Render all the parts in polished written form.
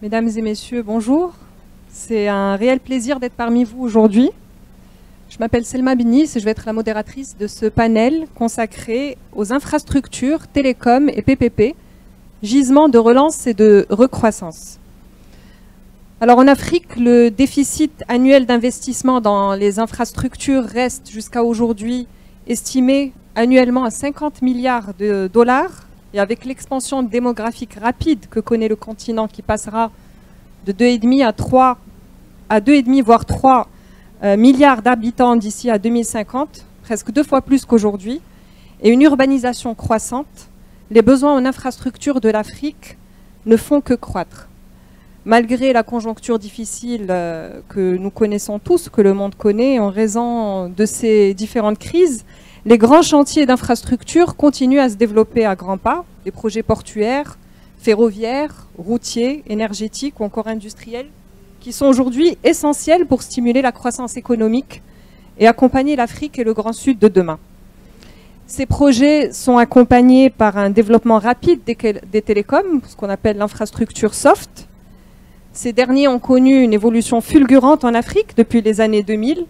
Mesdames et messieurs, bonjour. C'est un réel plaisir d'être parmi vous aujourd'hui. Je m'appelle Selma Binis et je vais être la modératrice de ce panel consacré aux infrastructures, télécoms et PPP, gisements de relance et de recroissance. Alors en Afrique, le déficit annuel d'investissement dans les infrastructures reste jusqu'à aujourd'hui estimé annuellement à 50 milliards de dollars. Et avec l'expansion démographique rapide que connaît le continent, qui passera de 2,5 à 2,5 voire 3 milliards d'habitants d'ici à 2050, presque 2 fois plus qu'aujourd'hui, et une urbanisation croissante, les besoins en infrastructures de l'Afrique ne font que croître. Malgré la conjoncture difficile que nous connaissons tous, que le monde connaît, en raison de ces différentes crises, les grands chantiers d'infrastructures continuent à se développer à grands pas, des projets portuaires, ferroviaires, routiers, énergétiques ou encore industriels, qui sont aujourd'hui essentiels pour stimuler la croissance économique et accompagner l'Afrique et le Grand Sud de demain. Ces projets sont accompagnés par un développement rapide des télécoms, ce qu'on appelle l'infrastructure soft. Ces derniers ont connu une évolution fulgurante en Afrique depuis les années 2000.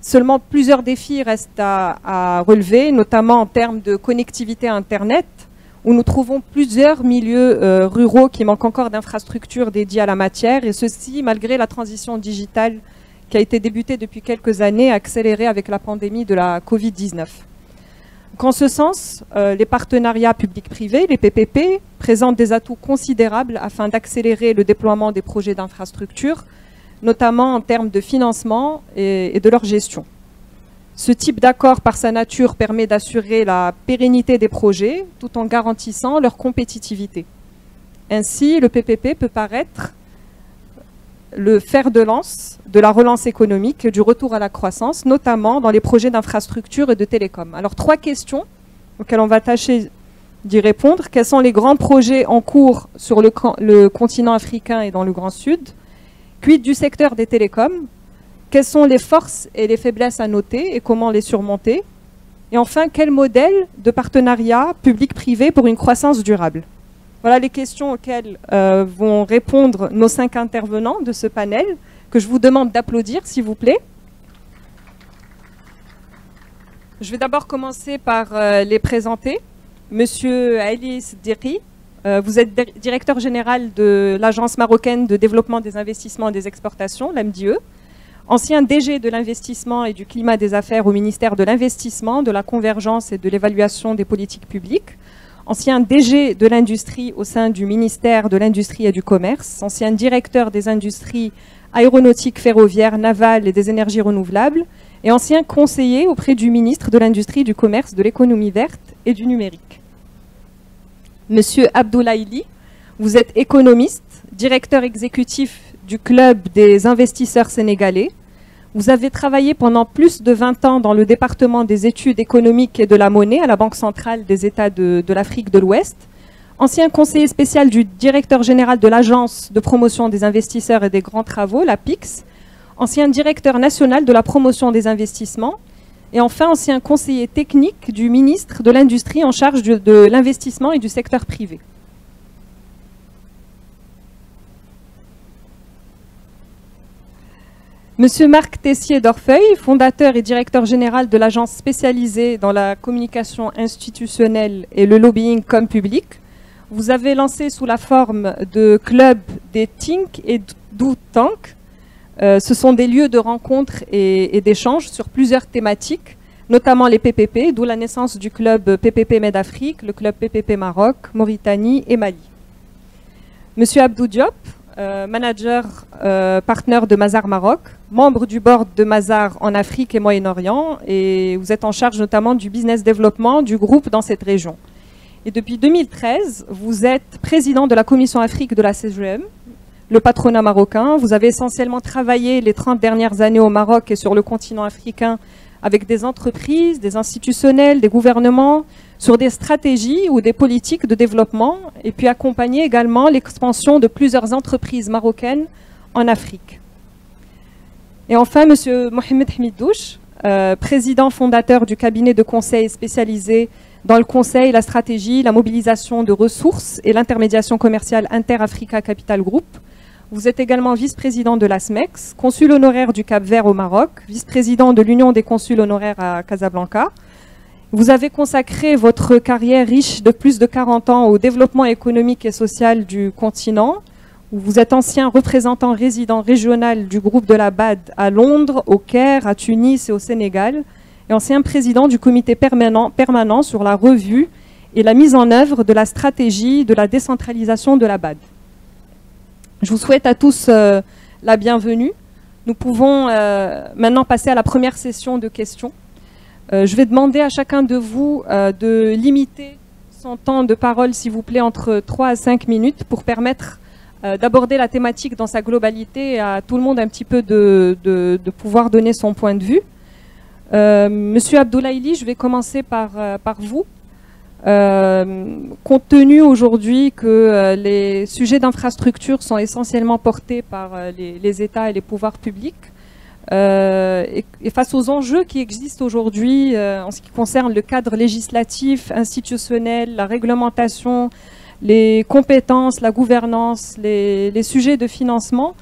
Seulement, plusieurs défis restent à relever, notamment en termes de connectivité Internet, où nous trouvons plusieurs milieux ruraux qui manquent encore d'infrastructures dédiées à la matière, et ceci malgré la transition digitale qui a été débutée depuis quelques années, accélérée avec la pandémie de la Covid-19. En ce sens, les partenariats publics-privés, les PPP, présentent des atouts considérables afin d'accélérer le déploiement des projets d'infrastructures, notamment en termes de financement et de leur gestion. Ce type d'accord, par sa nature, permet d'assurer la pérennité des projets tout en garantissant leur compétitivité. Ainsi, le PPP peut paraître le fer de lance de la relance économique et du retour à la croissance, notamment dans les projets d'infrastructure et de télécom. Alors, 3 questions auxquelles on va tâcher d'y répondre. Quels sont les grands projets en cours sur le continent africain et dans le Grand Sud ? Quid du secteur des télécoms? Quelles sont les forces et les faiblesses à noter et comment les surmonter? Et enfin, quel modèle de partenariat public-privé pour une croissance durable? Voilà les questions auxquelles vont répondre nos 5 intervenants de ce panel, que je vous demande d'applaudir, s'il vous plaît. Je vais d'abord commencer par les présenter. Monsieur Ali Siddiqui, vous êtes directeur général de l'Agence marocaine de développement des investissements et des exportations, l'AMDIE, ancien DG de l'investissement et du climat des affaires au ministère de l'investissement, de la convergence et de l'évaluation des politiques publiques, ancien DG de l'industrie au sein du ministère de l'Industrie et du Commerce, ancien directeur des industries aéronautiques, ferroviaires, navales et des énergies renouvelables, et ancien conseiller auprès du ministre de l'Industrie, du Commerce, de l'économie verte et du numérique. Monsieur Abdoulaye Ly, vous êtes économiste, directeur exécutif du Club des investisseurs sénégalais. Vous avez travaillé pendant plus de 20 ans dans le département des études économiques et de la monnaie à la Banque centrale des États de l'Afrique de l'Ouest. Ancien conseiller spécial du directeur général de l'Agence de promotion des investisseurs et des grands travaux, la PIX. Ancien directeur national de la promotion des investissements. Et enfin, ancien conseiller technique du ministre de l'Industrie en charge de l'investissement et du secteur privé. Monsieur Marc Tessier-Dorfeuille, fondateur et directeur général de l'agence spécialisée dans la communication institutionnelle et le lobbying comme public. Vous avez lancé sous la forme de clubs des Think et Do Tank. Ce sont des lieux de rencontre et d'échange sur plusieurs thématiques, notamment les PPP, d'où la naissance du club PPP Med-Afrique, le club PPP Maroc, Mauritanie et Mali. Monsieur Abdou Diop, manager partner de Mazars Maroc, membre du board de Mazars en Afrique et Moyen-Orient, et vous êtes en charge notamment du business développement du groupe dans cette région. Et depuis 2013, vous êtes président de la commission Afrique de la CGM, le patronat marocain. Vous avez essentiellement travaillé les 30 dernières années au Maroc et sur le continent africain avec des entreprises, des institutionnels, des gouvernements, sur des stratégies ou des politiques de développement, et puis accompagner également l'expansion de plusieurs entreprises marocaines en Afrique. Et enfin, M. Mohamed Hamidouche, président fondateur du cabinet de conseil spécialisé dans le conseil, la stratégie, la mobilisation de ressources et l'intermédiation commerciale Inter-Africa Capital Group, Vous êtes également vice-président de l'ASMEX, consul honoraire du Cap-Vert au Maroc, vice-président de l'Union des consuls honoraires à Casablanca. Vous avez consacré votre carrière riche de plus de 40 ans au développement économique et social du continent, où vous êtes ancien représentant résident régional du groupe de la BAD à Londres, au Caire, à Tunis et au Sénégal, et ancien président du comité permanent sur la revue et la mise en œuvre de la stratégie de la décentralisation de la BAD. Je vous souhaite à tous la bienvenue. Nous pouvons maintenant passer à la première session de questions. Je vais demander à chacun de vous de limiter son temps de parole, s'il vous plaît, entre 3 à 5 minutes pour permettre d'aborder la thématique dans sa globalité et à tout le monde un petit peu de pouvoir donner son point de vue. Monsieur Abdoulaili, je vais commencer par vous. Compte tenu aujourd'hui que les sujets d'infrastructure sont essentiellement portés par les États et les pouvoirs publics, et face aux enjeux qui existent aujourd'hui en ce qui concerne le cadre législatif, institutionnel, la réglementation, les compétences, la gouvernance, les sujets de financement,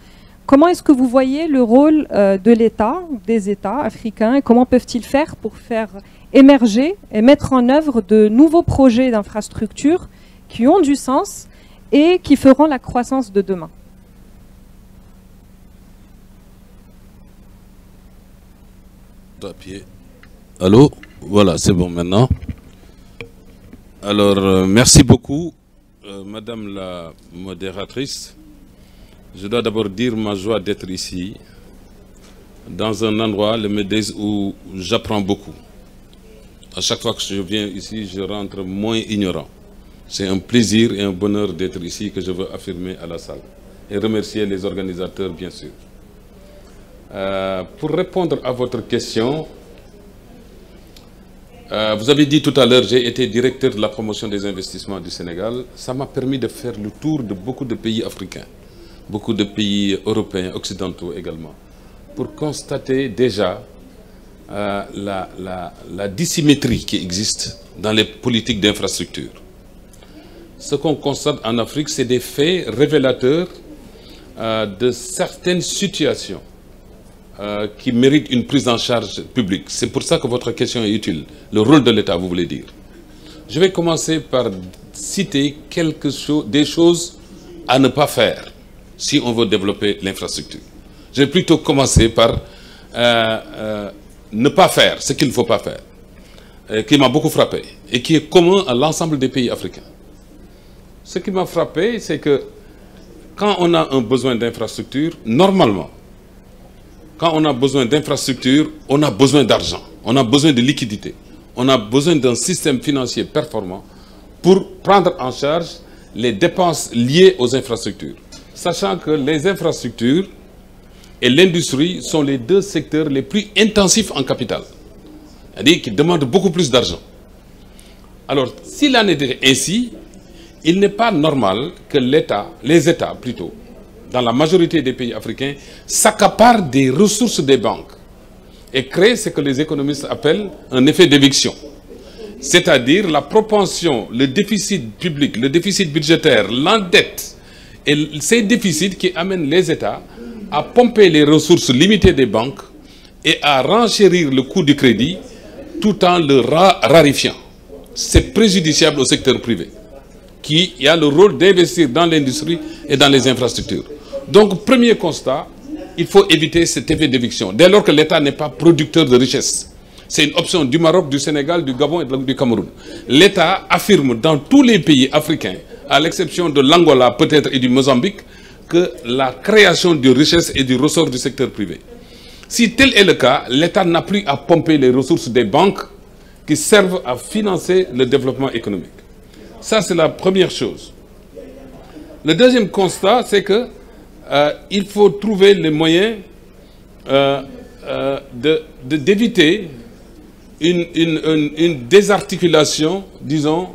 comment est-ce que vous voyez le rôle de l'État, des États africains, et comment peuvent-ils faire pour faire émerger et mettre en œuvre de nouveaux projets d'infrastructures qui ont du sens et qui feront la croissance de demain? Allô? Voilà, c'est bon maintenant. Alors, merci beaucoup, Madame la modératrice. Je dois d'abord dire ma joie d'être ici, dans un endroit, le MEDES, où j'apprends beaucoup. À chaque fois que je viens ici, je rentre moins ignorant. C'est un plaisir et un bonheur d'être ici que je veux affirmer à la salle. Et remercier les organisateurs, bien sûr. Pour répondre à votre question, vous avez dit tout à l'heure, j'ai été directeur de la promotion des investissements du Sénégal. Ça m'a permis de faire le tour de beaucoup de pays africains, beaucoup de pays européens, occidentaux également, pour constater déjà la dissymétrie qui existe dans les politiques d'infrastructure. Ce qu'on constate en Afrique, c'est des faits révélateurs de certaines situations qui méritent une prise en charge publique. C'est pour ça que votre question est utile. Le rôle de l'État, vous voulez dire. Je vais commencer par citer des choses à ne pas faire si on veut développer l'infrastructure. Je vais plutôt commencer par ne pas faire ce qu'il ne faut pas faire, qui m'a beaucoup frappé et qui est commun à l'ensemble des pays africains. Ce qui m'a frappé, c'est que quand on a un besoin d'infrastructure, normalement, quand on a besoin d'infrastructure, on a besoin d'argent, on a besoin de liquidité, on a besoin d'un système financier performant pour prendre en charge les dépenses liées aux infrastructures. Sachant que les infrastructures et l'industrie sont les deux secteurs les plus intensifs en capital, c'est-à-dire qui demandent beaucoup plus d'argent. Alors, s'il en était ainsi, il n'est pas normal que les États plutôt, dans la majorité des pays africains, s'accaparent des ressources des banques et créent ce que les économistes appellent un effet d'éviction. C'est-à-dire la propension, le déficit public, le déficit budgétaire, l'endette et ces déficits qui amènent les États à pomper les ressources limitées des banques et à renchérir le coût du crédit tout en le rarifiant. C'est préjudiciable au secteur privé qui a le rôle d'investir dans l'industrie et dans les infrastructures. Donc, premier constat, il faut éviter cet effet d'éviction, dès lors que l'État n'est pas producteur de richesse. C'est une option du Maroc, du Sénégal, du Gabon et du Cameroun. L'État affirme dans tous les pays africains, à l'exception de l'Angola peut-être et du Mozambique, que la création de richesse est du ressort du secteur privé. Si tel est le cas, l'État n'a plus à pomper les ressources des banques qui servent à financer le développement économique. Ça, c'est la première chose. Le deuxième constat, c'est que il faut trouver les moyens d'éviter une désarticulation, disons,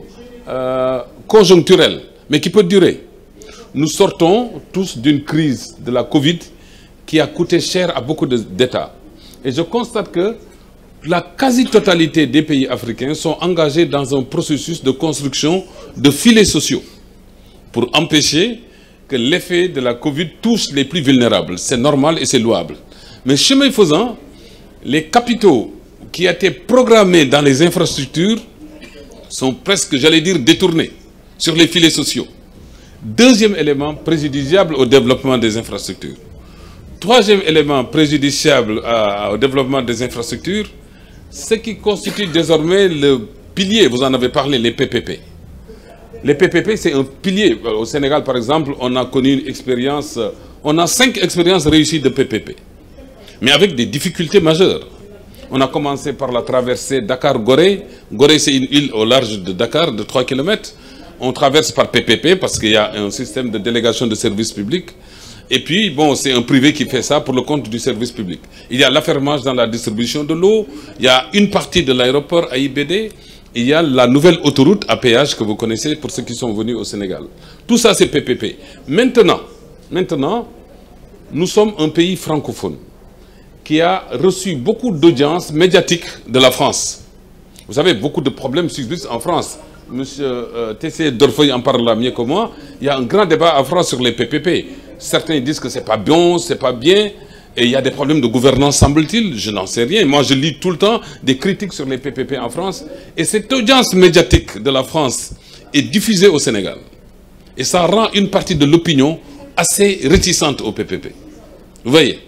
conjoncturelle, mais qui peut durer. Nous sortons tous d'une crise de la Covid qui a coûté cher à beaucoup d'États. Et je constate que la quasi-totalité des pays africains sont engagés dans un processus de construction de filets sociaux pour empêcher que l'effet de la Covid touche les plus vulnérables. C'est normal et c'est louable. Mais chemin faisant, les capitaux qui étaient programmés dans les infrastructures sont presque, j'allais dire, détournés sur les filets sociaux. Deuxième élément préjudiciable au développement des infrastructures. Troisième élément préjudiciable au développement des infrastructures, ce qui constitue désormais le pilier, vous en avez parlé, les PPP. Les PPP, c'est un pilier. Au Sénégal, par exemple, on a connu une expérience, on a 5 expériences réussies de PPP, mais avec des difficultés majeures. On a commencé par la traversée Dakar-Gorée. Gorée, c'est une île au large de Dakar, de 3 km. On traverse par PPP parce qu'il y a un système de délégation de services publics. Et puis, bon, c'est un privé qui fait ça pour le compte du service public. Il y a l'affermage dans la distribution de l'eau. Il y a une partie de l'aéroport à IBD. Il y a la nouvelle autoroute à péage que vous connaissez pour ceux qui sont venus au Sénégal. Tout ça, c'est PPP. Maintenant, nous sommes un pays francophone qui a reçu beaucoup d'audiences médiatiques de la France. Vous savez, beaucoup de problèmes subsistent en France. Monsieur Tessé Dorfeuille en parle là mieux que moi. Il y a un grand débat en France sur les PPP. Certains disent que c'est pas bon, c'est pas bien. Et il y a des problèmes de gouvernance, semble-t-il. Je n'en sais rien. Moi, je lis tout le temps des critiques sur les PPP en France. Et cette audience médiatique de la France est diffusée au Sénégal. Et ça rend une partie de l'opinion assez réticente au PPP. Vous voyez?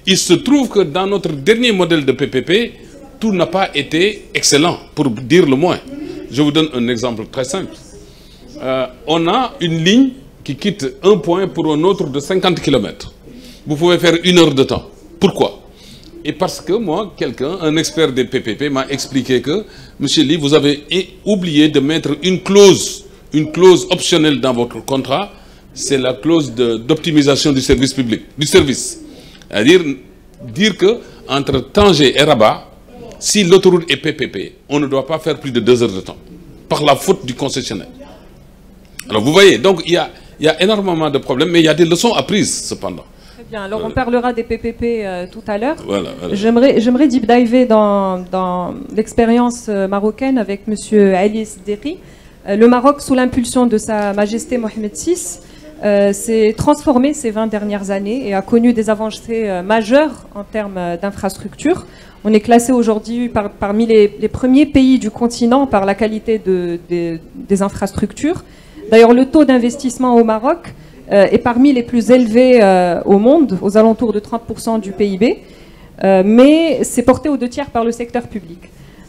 Il se trouve que dans notre dernier modèle de PPP, tout n'a pas été excellent, pour dire le moins. Je vous donne un exemple très simple. On a une ligne qui quitte un point pour un autre de 50 km. Vous pouvez faire 1 heure de temps. Pourquoi? Et parce que moi, un expert des PPP m'a expliqué que, monsieur Ly, vous avez oublié de mettre une clause optionnelle dans votre contrat, c'est la clause d'optimisation du service public, du service. C'est-à-dire dire que entre Tanger et Rabat, si l'autoroute est PPP, on ne doit pas faire plus de 2 heures de temps, par la faute du concessionnaire. Alors vous voyez, donc il y a énormément de problèmes, mais il y a des leçons apprises cependant. Très bien, alors on parlera des PPP tout à l'heure. Voilà. J'aimerais deep diver dans l'expérience marocaine avec M. Ali Sderi. Le Maroc, sous l'impulsion de Sa Majesté Mohamed VI, s'est transformé ces 20 dernières années et a connu des avancées majeures en termes d'infrastructures. On est classé aujourd'hui parmi les premiers pays du continent par la qualité des infrastructures. D'ailleurs, le taux d'investissement au Maroc est parmi les plus élevés au monde, aux alentours de 30% du PIB, mais c'est porté aux 2 tiers par le secteur public.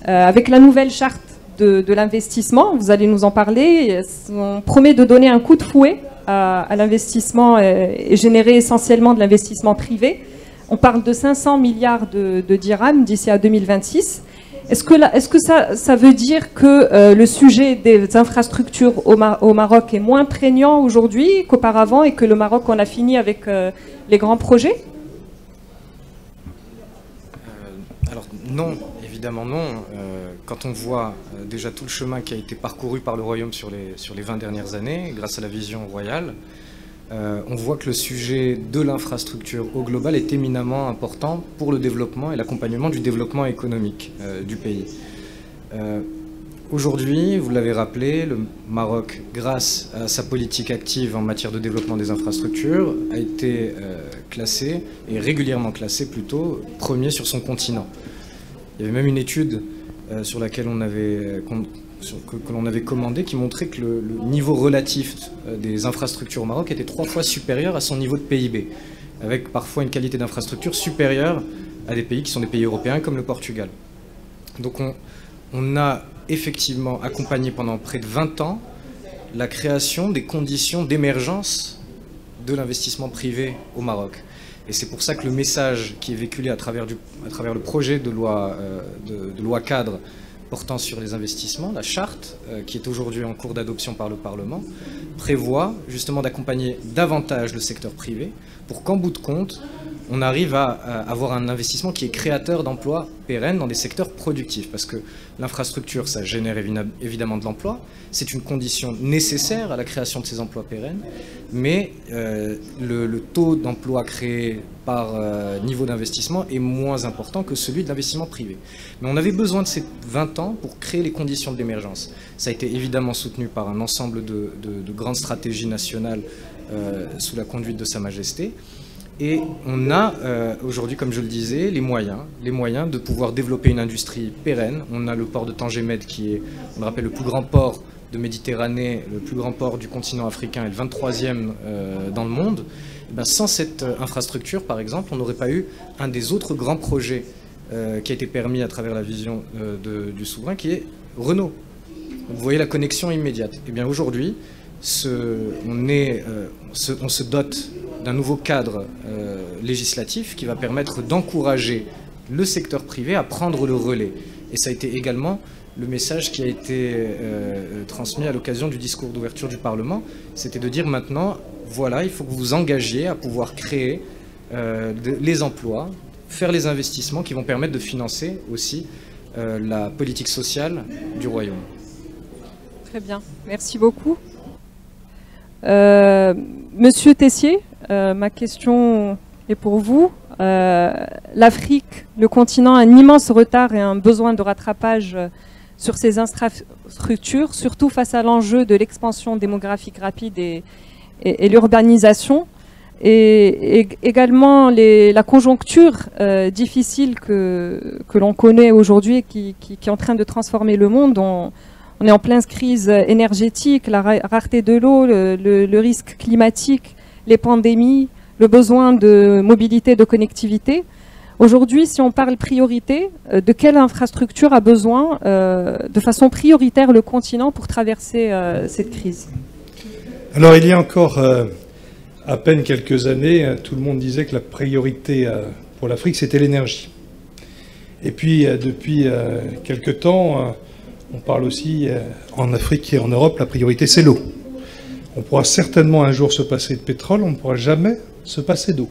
Avec la nouvelle charte de l'investissement, vous allez nous en parler, on promet de donner un coup de fouet à l'investissement et générer essentiellement de l'investissement privé. On parle de 500 milliards de dirhams d'ici à 2026. Est-ce que ça veut dire que le sujet des infrastructures au Maroc est moins prégnant aujourd'hui qu'auparavant et que le Maroc en a fini avec les grands projets? Alors non, évidemment non. Quand on voit déjà tout le chemin qui a été parcouru par le Royaume sur les 20 dernières années, grâce à la vision royale, on voit que le sujet de l'infrastructure au global est éminemment important pour le développement et l'accompagnement du développement économique du pays. Aujourd'hui, vous l'avez rappelé, le Maroc, grâce à sa politique active en matière de développement des infrastructures, a été classé, et régulièrement classé plutôt, premier sur son continent. Il y avait même une étude sur laquelle que l'on avait commandé qui montrait que le niveau relatif des infrastructures au Maroc était 3 fois supérieur à son niveau de PIB, avec parfois une qualité d'infrastructure supérieure à des pays qui sont des pays européens comme le Portugal. Donc on a effectivement accompagné pendant près de 20 ans la création des conditions d'émergence de l'investissement privé au Maroc. Et c'est pour ça que le message qui est véhiculé à travers le projet de loi cadre portant sur les investissements, la charte, qui est aujourd'hui en cours d'adoption par le Parlement, prévoit justement d'accompagner davantage le secteur privé pour qu'en bout de compte, on arrive à avoir un investissement qui est créateur d'emplois pérennes dans des secteurs productifs. Parce que l'infrastructure, ça génère évidemment de l'emploi, c'est une condition nécessaire à la création de ces emplois pérennes, mais le taux d'emploi créé par niveau d'investissement est moins important que celui de l'investissement privé. Mais on avait besoin de ces 20 ans pour créer les conditions de l'émergence. Ça a été évidemment soutenu par un ensemble de grandes stratégies nationales sous la conduite de Sa Majesté. Et on a aujourd'hui, comme je le disais, les moyens de pouvoir développer une industrie pérenne. On a le port de Tanger-Med qui est, on le rappelle, le plus grand port de Méditerranée, le plus grand port du continent africain et le 23e dans le monde. Et bien, sans cette infrastructure, par exemple, on n'aurait pas eu un des autres grands projets qui a été permis à travers la vision du souverain, qui est Renault. Vous voyez la connexion immédiate. Et bien aujourd'hui, on se dote d'un nouveau cadre législatif qui va permettre d'encourager le secteur privé à prendre le relais. Et ça a été également le message qui a été transmis à l'occasion du discours d'ouverture du Parlement. C'était de dire maintenant, voilà, il faut que vous vous engagiez à pouvoir créer les emplois, faire les investissements qui vont permettre de financer aussi la politique sociale du Royaume. Très bien, merci beaucoup. Monsieur Tessier, ma question est pour vous. L'Afrique, le continent, a un immense retard et un besoin de rattrapage sur ses infrastructures, surtout face à l'enjeu de l'expansion démographique rapide et l'urbanisation. Et également la conjoncture difficile que l'on connaît aujourd'hui et qui est en train de transformer le monde. On est en pleine crise énergétique, la rareté de l'eau, le risque climatique, les pandémies, le besoin de mobilité, de connectivité. Aujourd'hui, si on parle priorité, de quelle infrastructure a besoin de façon prioritaire le continent pour traverser cette crise? Alors, il y a encore à peine quelques années, tout le monde disait que la priorité pour l'Afrique, c'était l'énergie. Et puis, depuis quelques temps, on parle aussi en Afrique et en Europe, la priorité, c'est l'eau. On pourra certainement un jour se passer de pétrole, on ne pourra jamais se passer d'eau.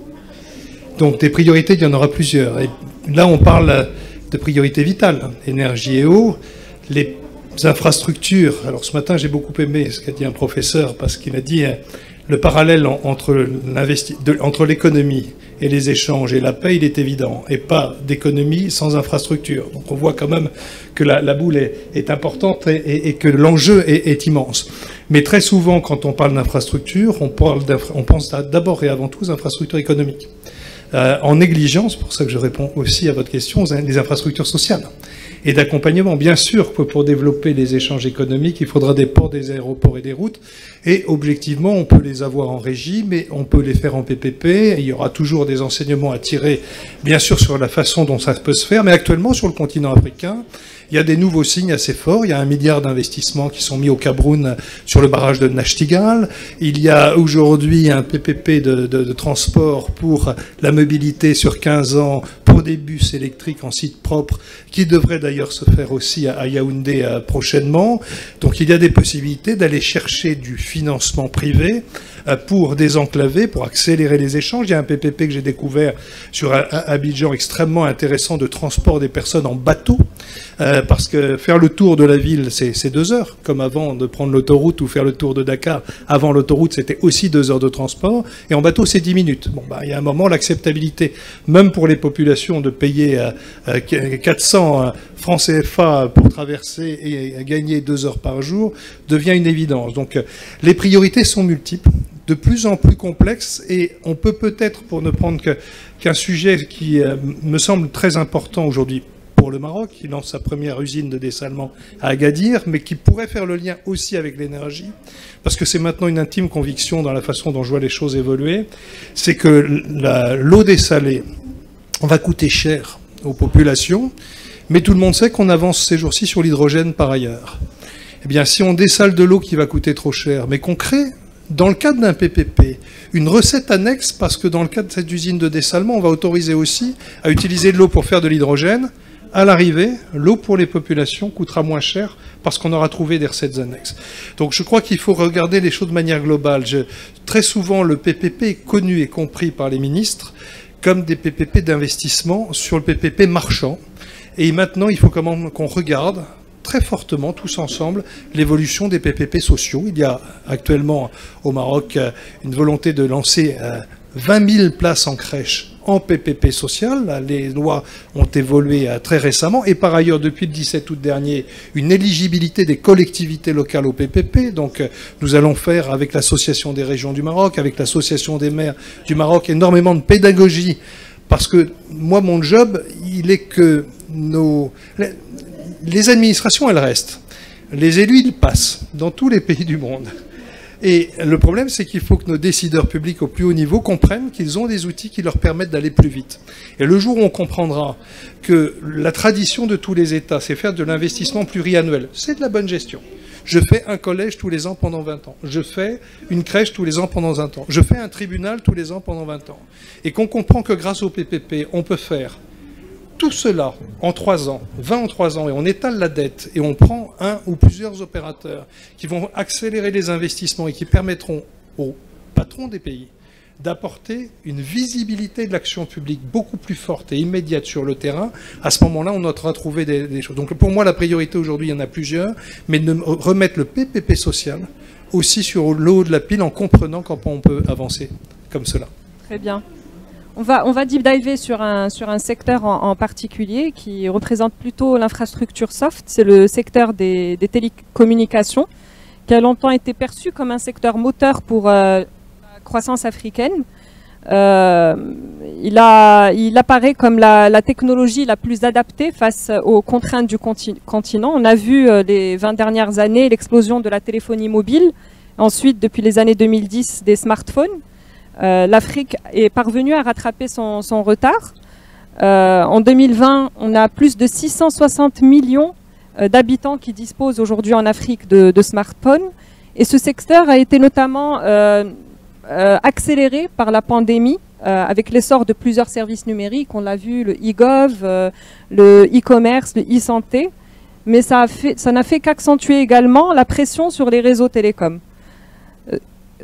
Donc des priorités, il y en aura plusieurs. Et là, on parle de priorités vitales, énergie et eau, les infrastructures. Alors ce matin, j'ai beaucoup aimé ce qu'a dit un professeur, parce qu'il a dit le parallèle entre l'économie et les échanges et la paix, il est évident, et pas d'économie sans infrastructure. Donc on voit quand même que la boule est importante et que l'enjeu est immense. Mais très souvent, quand on parle d'infrastructure, on pense d'abord et avant tout aux infrastructures économiques. En négligeant, c'est pour ça que je réponds aussi à votre question, les infrastructures sociales et d'accompagnement. Bien sûr que pour développer les échanges économiques, il faudra des ports, des aéroports et des routes. Et objectivement, on peut les avoir en régie, mais on peut les faire en PPP. Et il y aura toujours des enseignements à tirer, bien sûr, sur la façon dont ça peut se faire. Mais actuellement, sur le continent africain, il y a des nouveaux signes assez forts. Il y a 1 milliard d'investissements qui sont mis au Cameroun sur le barrage de Nachtigal. Il y a aujourd'hui un PPP de transport pour la mobilité sur 15 ans pour des bus électriques en site propre qui devrait d'ailleurs se faire aussi à Yaoundé prochainement. Donc il y a des possibilités d'aller chercher du financement privé pour désenclaver, pour accélérer les échanges. Il y a un PPP que j'ai découvert sur Abidjan extrêmement intéressant de transport des personnes en bateau. Parce que faire le tour de la ville, c'est 2 heures, comme avant de prendre l'autoroute ou faire le tour de Dakar. Avant l'autoroute, c'était aussi 2 heures de transport. Et en bateau, c'est 10 minutes. Bon, il y a un moment, l'acceptabilité, même pour les populations, de payer 400 francs CFA pour traverser et gagner 2 heures par jour, devient une évidence. Donc, les priorités sont multiples, de plus en plus complexes. Et on peut peut-être, pour ne prendre qu'un sujet qui me semble très important aujourd'hui, pour le Maroc, qui lance sa première usine de dessalement à Agadir, mais qui pourrait faire le lien aussi avec l'énergie, parce que c'est maintenant une intime conviction dans la façon dont je vois les choses évoluer, c'est que l'eau dessalée va coûter cher aux populations, mais tout le monde sait qu'on avance ces jours-ci sur l'hydrogène par ailleurs. Eh bien, si on dessale de l'eau qui va coûter trop cher, mais qu'on crée, dans le cadre d'un PPP, une recette annexe, parce que dans le cadre de cette usine de dessalement, on va autoriser aussi à utiliser de l'eau pour faire de l'hydrogène. À l'arrivée, l'eau pour les populations coûtera moins cher parce qu'on aura trouvé des recettes annexes. Donc je crois qu'il faut regarder les choses de manière globale. Très souvent, le PPP est connu et compris par les ministres comme des PPP d'investissement sur le PPP marchand. Et maintenant, il faut quand même qu'on regarde très fortement, tous ensemble, l'évolution des PPP sociaux. Il y a actuellement au Maroc une volonté de lancer 20 000 places en crèche en PPP social. Les lois ont évolué très récemment. Et par ailleurs, depuis le 17 août dernier, une éligibilité des collectivités locales au PPP. Donc nous allons faire avec l'Association des régions du Maroc, avec l'Association des maires du Maroc, énormément de pédagogie. Parce que moi, mon job, il est que les administrations, elles restent. Les élus, ils passent dans tous les pays du monde. Et le problème, c'est qu'il faut que nos décideurs publics au plus haut niveau comprennent qu'ils ont des outils qui leur permettent d'aller plus vite. Et le jour où on comprendra que la tradition de tous les États, c'est faire de l'investissement pluriannuel, c'est de la bonne gestion. Je fais un collège tous les ans pendant 20 ans. Je fais une crèche tous les ans pendant 20 ans. Je fais un tribunal tous les ans pendant 20 ans. Et qu'on comprend que grâce au PPP, on peut faire tout cela en 3 ans, 20 en 3 ans, et on étale la dette, et on prend un ou plusieurs opérateurs qui vont accélérer les investissements et qui permettront aux patrons des pays d'apporter une visibilité de l'action publique beaucoup plus forte et immédiate sur le terrain. À ce moment-là, on aura trouvé des choses. Donc pour moi, la priorité aujourd'hui, il y en a plusieurs, mais de remettre le PPP social aussi sur le haut de la pile en comprenant comment on peut avancer comme cela. Très bien. On va deep diver sur un secteur en particulier qui représente plutôt l'infrastructure soft. C'est le secteur des télécommunications, qui a longtemps été perçu comme un secteur moteur pour la croissance africaine. Il apparaît comme la technologie la plus adaptée face aux contraintes du continent. On a vu les 20 dernières années l'explosion de la téléphonie mobile, ensuite depuis les années 2010 des smartphones. L'Afrique est parvenue à rattraper son retard. En 2020, on a plus de 660 millions d'habitants qui disposent aujourd'hui en Afrique de smartphones. Et ce secteur a été notamment accéléré par la pandémie avec l'essor de plusieurs services numériques. On l'a vu, le e-gov, le e-commerce, le e-santé. Mais ça n'a fait qu'accentuer également la pression sur les réseaux télécoms.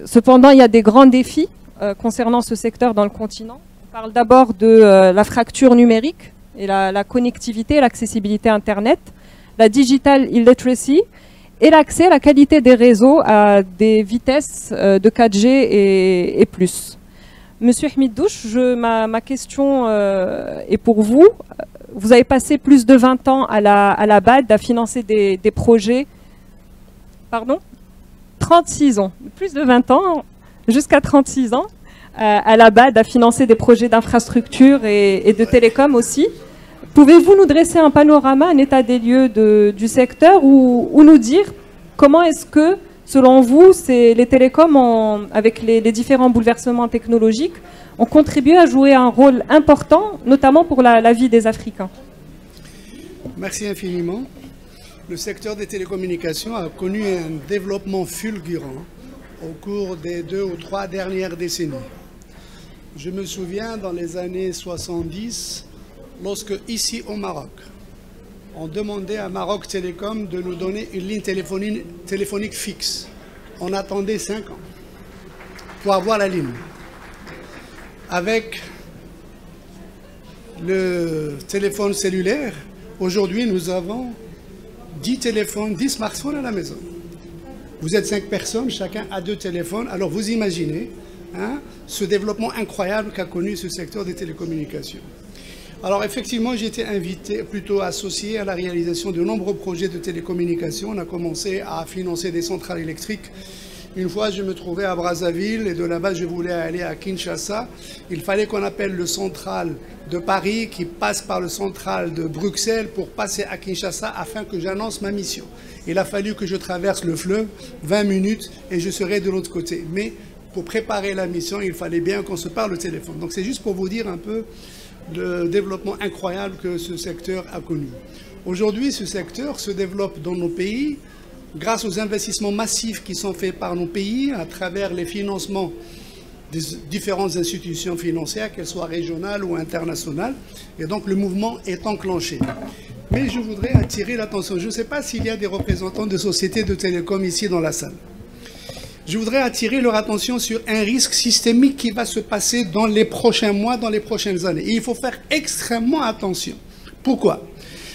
Cependant, il y a des grands défis concernant ce secteur dans le continent. On parle d'abord de la fracture numérique et la connectivité, l'accessibilité Internet, la digital illiteracy et l'accès à la qualité des réseaux à des vitesses de 4G et plus. Monsieur Hamid Douche, ma question est pour vous. Vous avez passé plus de 20 ans à la BAD à financer des projets... Pardon ? 36 ans, plus de 20 ans, jusqu'à 36 ans, à la BAD, à financer des projets d'infrastructure et de télécom aussi. Pouvez-vous nous dresser un panorama, un état des lieux du secteur ou nous dire comment est-ce que, selon vous, les télécoms, avec les différents bouleversements technologiques, ont contribué à jouer un rôle important, notamment pour la vie des Africains? Merci infiniment. Le secteur des télécommunications a connu un développement fulgurant au cours des 2 ou 3 dernières décennies. Je me souviens dans les années 70, lorsque ici au Maroc, on demandait à Maroc Télécom de nous donner une ligne téléphonique fixe. On attendait 5 ans pour avoir la ligne. Avec le téléphone cellulaire, aujourd'hui nous avons 10 téléphones, 10 smartphones à la maison. Vous êtes 5 personnes, chacun a 2 téléphones. Alors vous imaginez ce développement incroyable qu'a connu ce secteur des télécommunications. Alors effectivement, j'ai été invité, plutôt associé à la réalisation de nombreux projets de télécommunications. On a commencé à financer des centrales électriques. Une fois, je me trouvais à Brazzaville et de là-bas, je voulais aller à Kinshasa. Il fallait qu'on appelle le central de Paris qui passe par le central de Bruxelles pour passer à Kinshasa afin que j'annonce ma mission. Il a fallu que je traverse le fleuve, 20 minutes, et je serai de l'autre côté. Mais pour préparer la mission, il fallait bien qu'on se parle au téléphone. Donc c'est juste pour vous dire un peu le développement incroyable que ce secteur a connu. Aujourd'hui, ce secteur se développe dans nos pays grâce aux investissements massifs qui sont faits par nos pays à travers les financements des différentes institutions financières, qu'elles soient régionales ou internationales. Et donc le mouvement est enclenché. Mais je voudrais attirer l'attention. Je ne sais pas s'il y a des représentants de sociétés de télécom ici dans la salle. Je voudrais attirer leur attention sur un risque systémique qui va se passer dans les prochains mois, dans les prochaines années. Et il faut faire extrêmement attention. Pourquoi ?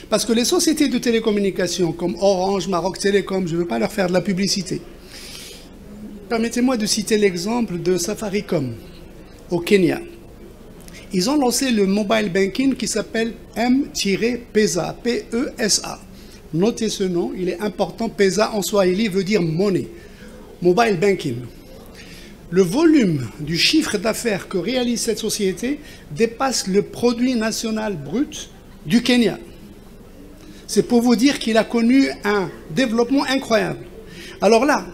Parce que les sociétés de télécommunications comme Orange, Maroc Télécom, je ne veux pas leur faire de la publicité. Permettez-moi de citer l'exemple de Safaricom au Kenya. Ils ont lancé le mobile banking qui s'appelle M-PESA, P-E-S-A. Notez ce nom, il est important. PESA en swahili veut dire monnaie. Mobile banking. Le volume du chiffre d'affaires que réalise cette société dépasse le produit national brut du Kenya. C'est pour vous dire qu'il a connu un développement incroyable. Alors là,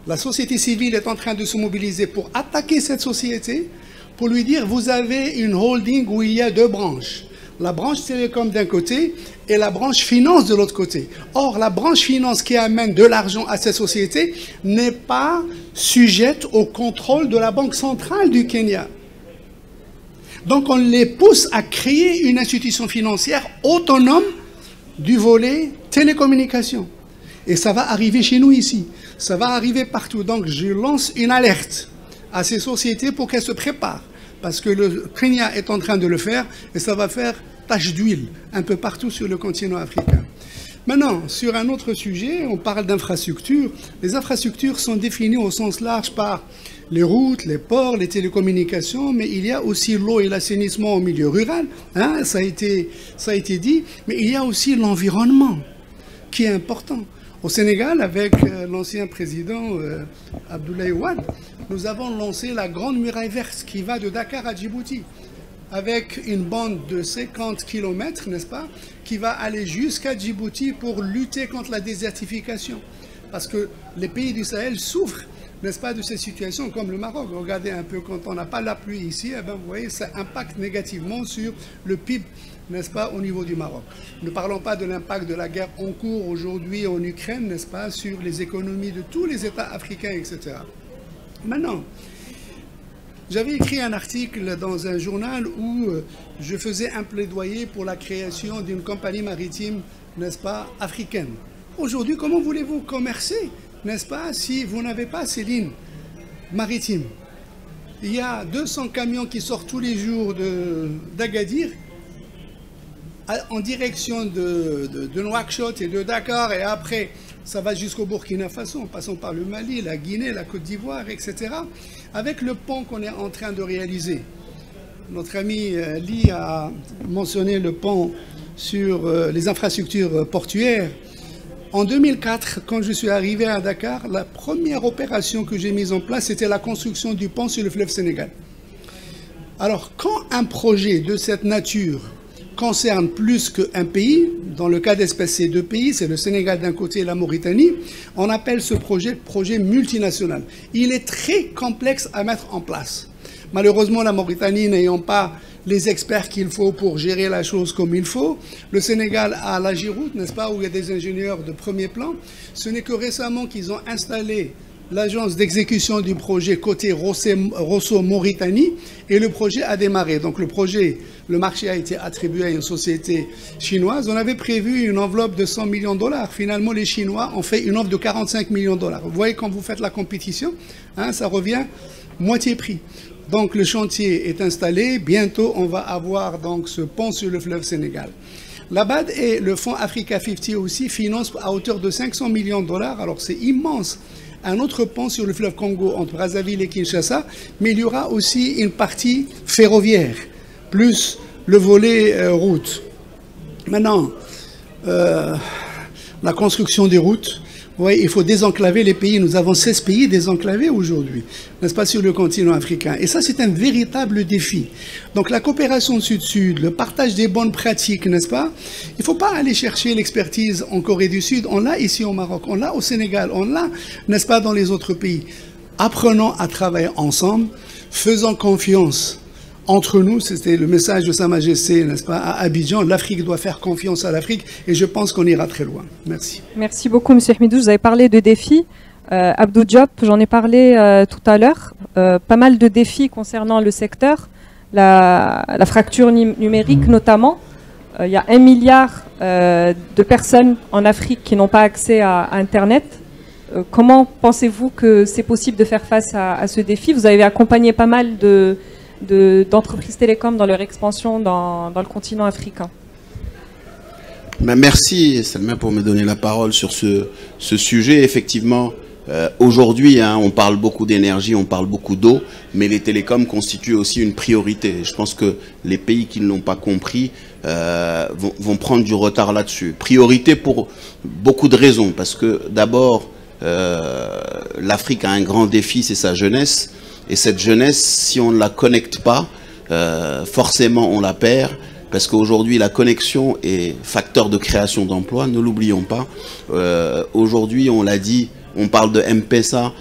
la société civile est en train de se mobiliser pour attaquer cette société, pour lui dire, vous avez une holding où il y a deux branches. La branche télécom d'un côté et la branche finance de l'autre côté. Or, la branche finance qui amène de l'argent à cette société n'est pas sujette au contrôle de la Banque centrale du Kenya. Donc, on les pousse à créer une institution financière autonome du volet télécommunication. Et ça va arriver chez nous ici. Ça va arriver partout. Donc, je lance une alerte à ces sociétés pour qu'elles se préparent. Parce que le Kenya est en train de le faire et ça va faire tache d'huile un peu partout sur le continent africain. Maintenant, sur un autre sujet, on parle d'infrastructures. Les infrastructures sont définies au sens large par les routes, les ports, les télécommunications, mais il y a aussi l'eau et l'assainissement au milieu rural, hein, ça a été dit, mais il y a aussi l'environnement qui est important. Au Sénégal, avec l'ancien président Abdoulaye Wade, nous avons lancé la Grande Muraille Verte qui va de Dakar à Djibouti, avec une bande de 50 km, n'est-ce pas, qui va aller jusqu'à Djibouti pour lutter contre la désertification. Parce que les pays du Sahel souffrent, n'est-ce pas, de ces situations comme le Maroc. Regardez un peu, quand on n'a pas la pluie ici, eh ben, vous voyez, ça impacte négativement sur le PIB, n'est-ce pas, au niveau du Maroc. Ne parlons pas de l'impact de la guerre en cours aujourd'hui en Ukraine, n'est-ce pas, sur les économies de tous les États africains, etc. Maintenant, j'avais écrit un article dans un journal où je faisais un plaidoyer pour la création d'une compagnie maritime, n'est-ce pas, africaine. Aujourd'hui, comment voulez-vous commercer, n'est-ce pas, si vous n'avez pas ces lignes maritimes? Il y a 200 camions qui sortent tous les jours d'Agadir en direction de Nouakchott et de Dakar, et après ça va jusqu'au Burkina Faso, en passant par le Mali, la Guinée, la Côte d'Ivoire, etc. Avec le pont qu'on est en train de réaliser. Notre ami Lee a mentionné le pont sur les infrastructures portuaires. En 2004, quand je suis arrivé à Dakar, la première opération que j'ai mise en place, c'était la construction du pont sur le fleuve Sénégal. Alors, quand un projet de cette nature concerne plus qu'un pays, dans le cas d'espèce, c'est deux pays, c'est le Sénégal d'un côté et la Mauritanie, on appelle ce projet multinational. Il est très complexe à mettre en place. Malheureusement, la Mauritanie n'ayant pas les experts qu'il faut pour gérer la chose comme il faut, le Sénégal a la Giroute, n'est-ce pas, où il y a des ingénieurs de premier plan. Ce n'est que récemment qu'ils ont installé l'agence d'exécution du projet côté Rosso Mauritanie, et le projet a démarré. Donc le marché a été attribué à une société chinoise. On avait prévu une enveloppe de 100 millions de dollars. Finalement, les Chinois ont fait une offre de 45 millions de dollars. Vous voyez, quand vous faites la compétition, hein, ça revient moitié prix. Donc le chantier est installé. Bientôt, on va avoir donc ce pont sur le fleuve Sénégal. La BAD et le fonds Africa 50 aussi financent à hauteur de 500 millions de dollars. Alors c'est immense. Un autre pont sur le fleuve Congo entre Brazzaville et Kinshasa, mais il y aura aussi une partie ferroviaire, plus le volet route. Maintenant, la construction des routes, oui, il faut désenclaver les pays. Nous avons 16 pays désenclavés aujourd'hui, n'est-ce pas, sur le continent africain. Et ça, c'est un véritable défi. Donc la coopération sud-sud, le partage des bonnes pratiques, n'est-ce pas? Il ne faut pas aller chercher l'expertise en Corée du Sud. On l'a ici au Maroc, on l'a au Sénégal, on l'a, n'est-ce pas, dans les autres pays. Apprenons à travailler ensemble, faisons confiance entre nous. C'était le message de Sa Majesté, n'est-ce pas, à Abidjan. L'Afrique doit faire confiance à l'Afrique et je pense qu'on ira très loin. Merci. Merci beaucoup, M. Hmidou. Vous avez parlé de défis. Abdou Diop, j'en ai parlé tout à l'heure. Pas mal de défis concernant le secteur, la fracture numérique notamment. Il y a 1 milliard de personnes en Afrique qui n'ont pas accès à Internet. Comment pensez-vous que c'est possible de faire face à ce défi? Vous avez accompagné pas mal d'entreprises télécoms dans leur expansion dans le continent africain. Merci Selma pour me donner la parole sur ce sujet. Effectivement, Aujourd'hui, hein, on parle beaucoup d'énergie, on parle beaucoup d'eau, mais les télécoms constituent aussi une priorité. Je pense que les pays qui ne l'ont pas compris vont prendre du retard là-dessus. Priorité pour beaucoup de raisons, parce que d'abord, l'Afrique a un grand défi, c'est sa jeunesse. Et cette jeunesse, si on ne la connecte pas, forcément on la perd. Parce qu'aujourd'hui, la connexion est facteur de création d'emplois, ne l'oublions pas. Aujourd'hui, on l'a dit, on parle de M-Pesa,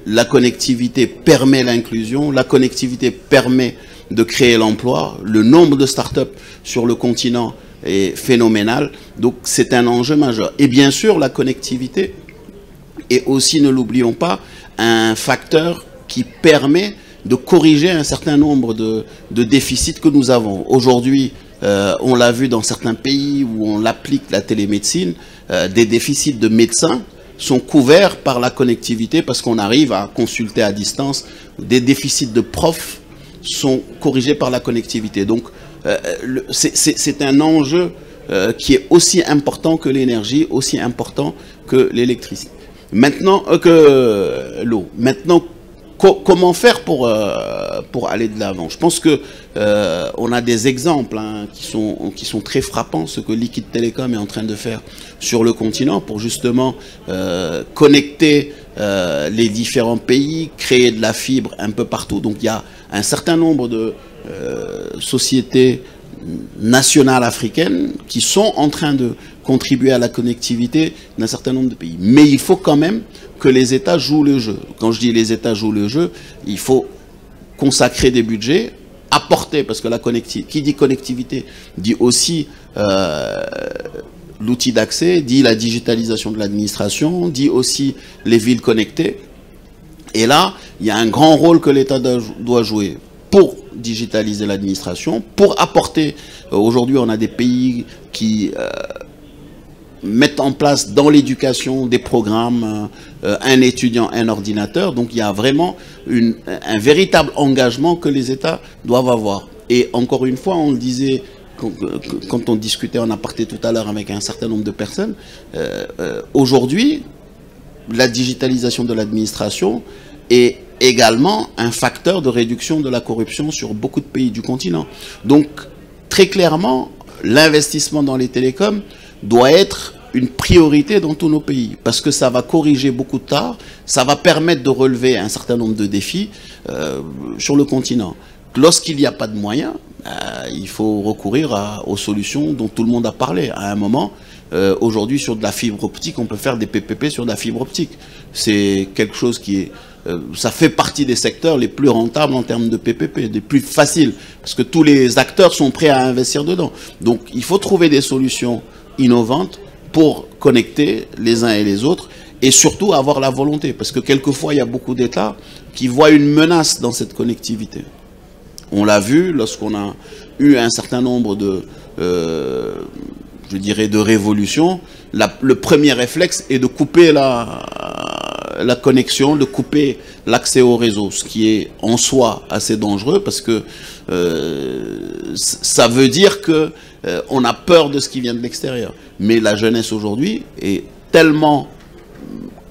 la connectivité permet l'inclusion, la connectivité permet de créer l'emploi. Le nombre de startups sur le continent est phénoménal, donc c'est un enjeu majeur. Et bien sûr, la connectivité est aussi, ne l'oublions pas, un facteur qui permet de corriger un certain nombre de déficits que nous avons. Aujourd'hui, on l'a vu dans certains pays où on applique la télémédecine, des déficits de médecins sont couverts par la connectivité parce qu'on arrive à consulter à distance. Des déficits de profs sont corrigés par la connectivité. Donc, c'est un enjeu qui est aussi important que l'énergie, aussi important que l'électricité. Maintenant, que l'eau. Maintenant, comment faire pour aller de l'avant? Je pense que on a des exemples hein, qui sont très frappants, ce que Liquid Telecom est en train de faire sur le continent pour justement connecter les différents pays, créer de la fibre un peu partout. Donc il y a un certain nombre de sociétés nationales africaines qui sont en train de contribuer à la connectivité d'un certain nombre de pays. Mais il faut quand même que les États jouent le jeu. Quand je dis les États jouent le jeu, il faut consacrer des budgets, apporter, parce que la connectivité, qui dit connectivité, dit aussi l'outil d'accès, dit la digitalisation de l'administration, dit aussi les villes connectées. Et là, il y a un grand rôle que l'État doit jouer pour digitaliser l'administration, pour apporter, aujourd'hui on a des pays qui mettent en place dans l'éducation des programmes, un étudiant, un ordinateur, donc il y a vraiment un véritable engagement que les États doivent avoir. Et encore une fois, on le disait, quand on discutait en aparté tout à l'heure avec un certain nombre de personnes, aujourd'hui, la digitalisation de l'administration est également un facteur de réduction de la corruption sur beaucoup de pays du continent. Donc, très clairement, l'investissement dans les télécoms doit être une priorité dans tous nos pays, parce que ça va corriger beaucoup de tard, ça va permettre de relever un certain nombre de défis sur le continent. Lorsqu'il n'y a pas de moyens, il faut recourir aux solutions dont tout le monde a parlé. À un moment, aujourd'hui, sur de la fibre optique, on peut faire des PPP sur de la fibre optique. C'est quelque chose qui est... ça fait partie des secteurs les plus rentables en termes de PPP, des plus faciles, parce que tous les acteurs sont prêts à investir dedans. Donc, il faut trouver des solutions innovantes pour connecter les uns et les autres, et surtout avoir la volonté, parce que quelquefois, il y a beaucoup d'États qui voient une menace dans cette connectivité. On l'a vu lorsqu'on a eu un certain nombre de, je dirais, de révolutions. Le premier réflexe est de couper la connexion, de couper l'accès au réseau, ce qui est en soi assez dangereux parce que ça veut dire que on a peur de ce qui vient de l'extérieur. Mais la jeunesse aujourd'hui est tellement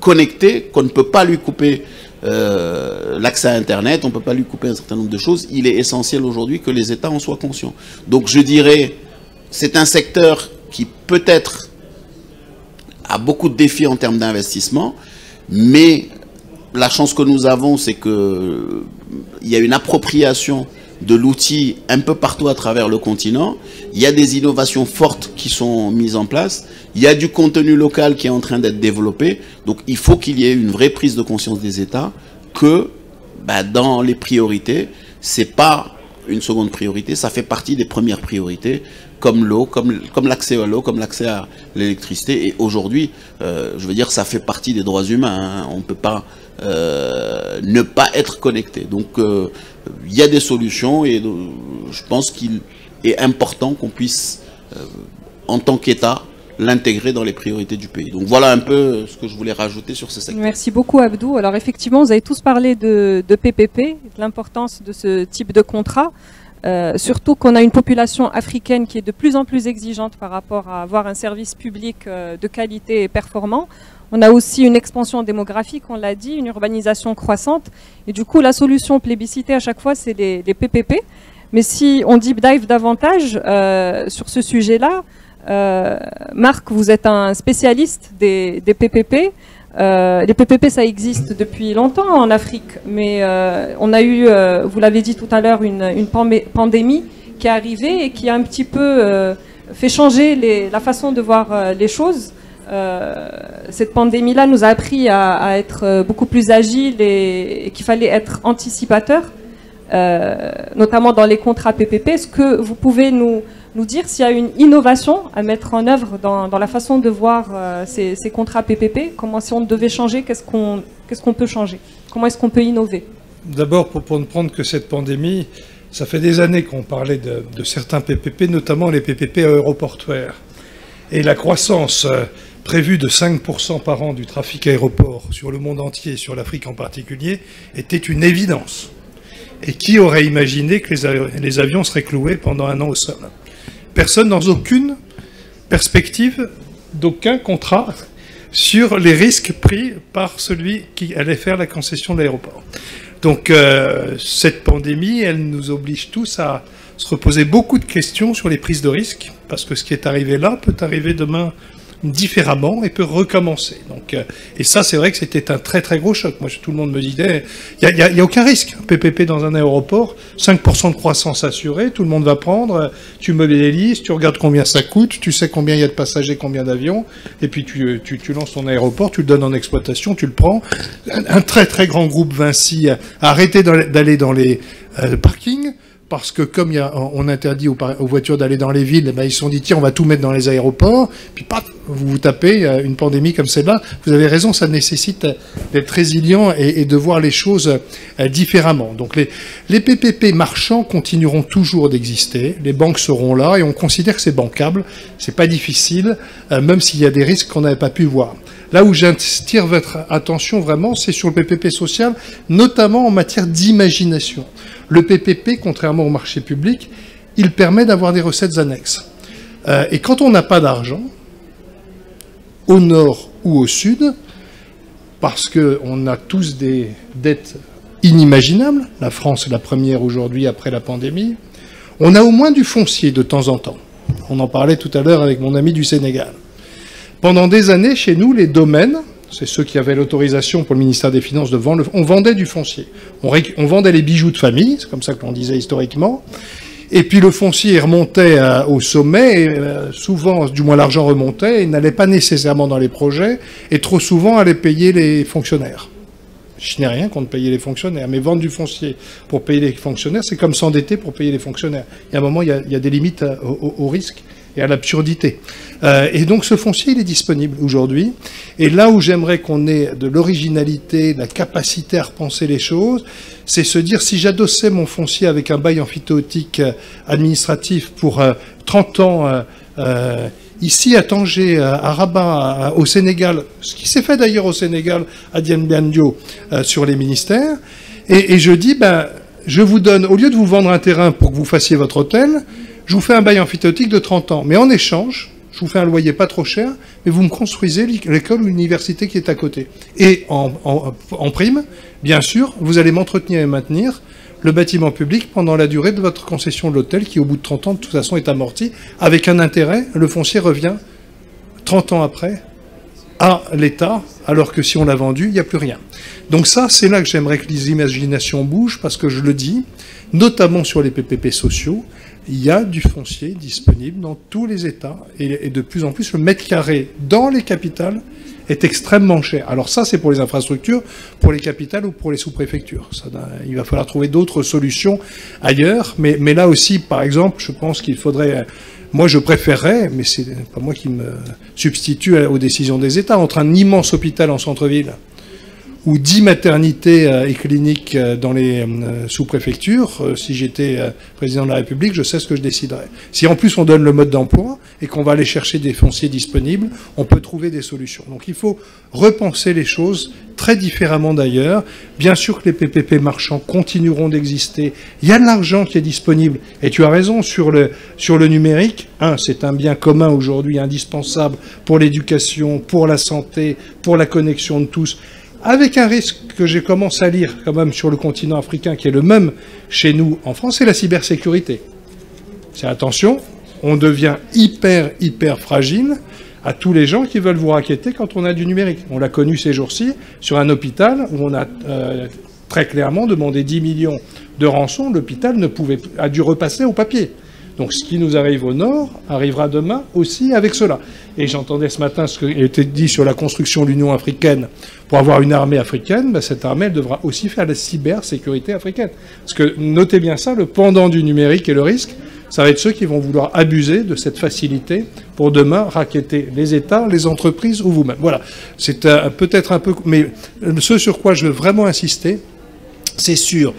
connectée qu'on ne peut pas lui couper l'accès à Internet, on ne peut pas lui couper un certain nombre de choses. Il est essentiel aujourd'hui que les États en soient conscients. Donc je dirais, c'est un secteur qui peut-être a beaucoup de défis en termes d'investissement, mais la chance que nous avons, c'est qu'il y a une appropriation de l'outil un peu partout à travers le continent. Il y a des innovations fortes qui sont mises en place. Il y a du contenu local qui est en train d'être développé. Donc il faut qu'il y ait une vraie prise de conscience des États que dans les priorités, c'est pas une seconde priorité, ça fait partie des premières priorités, comme l'eau, comme l'accès à l'eau, comme l'accès à l'électricité. Et aujourd'hui, je veux dire, ça fait partie des droits humains. Hein. On ne peut pas ne pas être connecté. Donc, il y a des solutions et je pense qu'il est important qu'on puisse, en tant qu'État, l'intégrer dans les priorités du pays. Donc voilà un peu ce que je voulais rajouter sur ce secteur. Merci beaucoup Abdou. Alors effectivement, vous avez tous parlé de PPP, de l'importance de ce type de contrat, surtout qu'on a une population africaine qui est de plus en plus exigeante par rapport à avoir un service public de qualité et performant. On a aussi une expansion démographique, on l'a dit, une urbanisation croissante. Et du coup, la solution plébiscitée à chaque fois, c'est les PPP. Mais si on deep dive davantage sur ce sujet-là, Marc, vous êtes un spécialiste des PPP. Les PPP, ça existe depuis longtemps en Afrique, mais on a eu, vous l'avez dit tout à l'heure, une pandémie qui est arrivée et qui a un petit peu fait changer la façon de voir les choses. Cette pandémie-là nous a appris à être beaucoup plus agile et qu'il fallait être anticipateur, notamment dans les contrats PPP. Est-ce que vous pouvez nous dire s'il y a une innovation à mettre en œuvre dans la façon de voir ces contrats PPP? Comment, si on devait changer, qu'est-ce qu'on peut changer? Comment est-ce qu'on peut innover? D'abord, pour ne prendre que cette pandémie, ça fait des années qu'on parlait de certains PPP, notamment les PPP aéroportuaires. Et la croissance prévue de 5% par an du trafic aéroport sur le monde entier, et sur l'Afrique en particulier, était une évidence. Et qui aurait imaginé que les avions seraient cloués pendant un an au sol? Personne, dans aucune perspective, d'aucun contrat sur les risques pris par celui qui allait faire la concession de l'aéroport. Donc cette pandémie, elle nous oblige tous à se reposer beaucoup de questions sur les prises de risques, parce que ce qui est arrivé là peut arriver demain différemment et peut recommencer. Donc, et ça, c'est vrai que c'était un très très gros choc. Moi, tout le monde me disait, il n'y a aucun risque. PPP dans un aéroport, 5% de croissance assurée, tout le monde va prendre, tu modélises, tu regardes combien ça coûte, tu sais combien il y a de passagers, combien d'avions, et puis tu lances ton aéroport, tu le donnes en exploitation, tu le prends. Un très très grand groupe Vinci a arrêté d'aller dans les parkings, parce que comme on interdit aux voitures d'aller dans les villes, ils se sont dit, tiens, on va tout mettre dans les aéroports, puis paf, vous vous tapez une pandémie comme celle-là. Vous avez raison, ça nécessite d'être résilient et de voir les choses différemment. Donc les PPP marchands continueront toujours d'exister, les banques seront là, et on considère que c'est bancable, c'est pas difficile, même s'il y a des risques qu'on n'avait pas pu voir. Là où j'attire votre attention vraiment, c'est sur le PPP social, notamment en matière d'imagination. Le PPP, contrairement au marché public, il permet d'avoir des recettes annexes. Et quand on n'a pas d'argent, au nord ou au sud, parce qu'on a tous des dettes inimaginables, la France est la première aujourd'hui après la pandémie, on a au moins du foncier de temps en temps. On en parlait tout à l'heure avec mon ami du Sénégal. Pendant des années, chez nous, les domaines, c'est ceux qui avaient l'autorisation pour le ministère des Finances de vendre, on vendait du foncier. On vendait les bijoux de famille, c'est comme ça que l'on disait historiquement. Et puis le foncier remontait au sommet, et souvent, du moins l'argent remontait, et n'allait pas nécessairement dans les projets, et trop souvent allait payer les fonctionnaires. Je n'ai rien contre payer les fonctionnaires, mais vendre du foncier pour payer les fonctionnaires, c'est comme s'endetter pour payer les fonctionnaires. Il y a un moment, il y a des limites au risque et à l'absurdité. Et donc ce foncier, il est disponible aujourd'hui. Et là où j'aimerais qu'on ait de l'originalité, de la capacité à repenser les choses, c'est se dire, si j'adossais mon foncier avec un bail emphytéotique administratif pour 30 ans, ici à Tanger, à Rabat, au Sénégal, ce qui s'est fait d'ailleurs au Sénégal, à Diamniadio, sur les ministères, et je dis, je vous donne, au lieu de vous vendre un terrain pour que vous fassiez votre hôtel, je vous fais un bail emphytéotique de 30 ans. Mais en échange, je vous fais un loyer pas trop cher, mais vous me construisez l'école ou l'université qui est à côté. Et en prime, bien sûr, vous allez m'entretenir et maintenir le bâtiment public pendant la durée de votre concession de l'hôtel, qui au bout de 30 ans, de toute façon, est amorti, avec un intérêt. Le foncier revient 30 ans après à l'État, alors que si on l'a vendu, il n'y a plus rien. Donc ça, c'est là que j'aimerais que les imaginations bougent, parce que je le dis, notamment sur les PPP sociaux, il y a du foncier disponible dans tous les États, et de plus en plus, le mètre carré dans les capitales est extrêmement cher. Alors ça, c'est pour les infrastructures, pour les capitales ou pour les sous-préfectures. Il va falloir trouver d'autres solutions ailleurs, mais là aussi, par exemple, je pense qu'il faudrait... Moi, je préférerais, mais c'est pas moi qui me substitue aux décisions des États, entre un immense hôpital en centre-ville, ou 10 maternités et cliniques dans les sous-préfectures, si j'étais président de la République, je sais ce que je déciderais. Si en plus on donne le mode d'emploi et qu'on va aller chercher des fonciers disponibles, on peut trouver des solutions. Donc il faut repenser les choses très différemment d'ailleurs. Bien sûr que les PPP marchands continueront d'exister. Il y a de l'argent qui est disponible. Et tu as raison sur le numérique. C'est un bien commun aujourd'hui indispensable pour l'éducation, pour la santé, pour la connexion de tous. Avec un risque que j'ai commencé à lire quand même sur le continent africain, qui est le même chez nous en France, c'est la cybersécurité. C'est attention, on devient hyper fragile à tous les gens qui veulent vous racketter quand on a du numérique. On l'a connu ces jours-ci sur un hôpital où on a très clairement demandé 10 millions de rançon. L'hôpital a dû repasser au papier. Donc ce qui nous arrive au nord arrivera demain aussi avec cela. Et j'entendais ce matin ce qui a été dit sur la construction de l'Union africaine pour avoir une armée africaine. Cette armée, elle devra aussi faire la cybersécurité africaine. Parce que notez bien ça, le pendant du numérique et le risque, ça va être ceux qui vont vouloir abuser de cette facilité pour demain racketter les États, les entreprises ou vous-même. Voilà, c'est peut-être un peu... Mais ce sur quoi je veux vraiment insister, c'est sur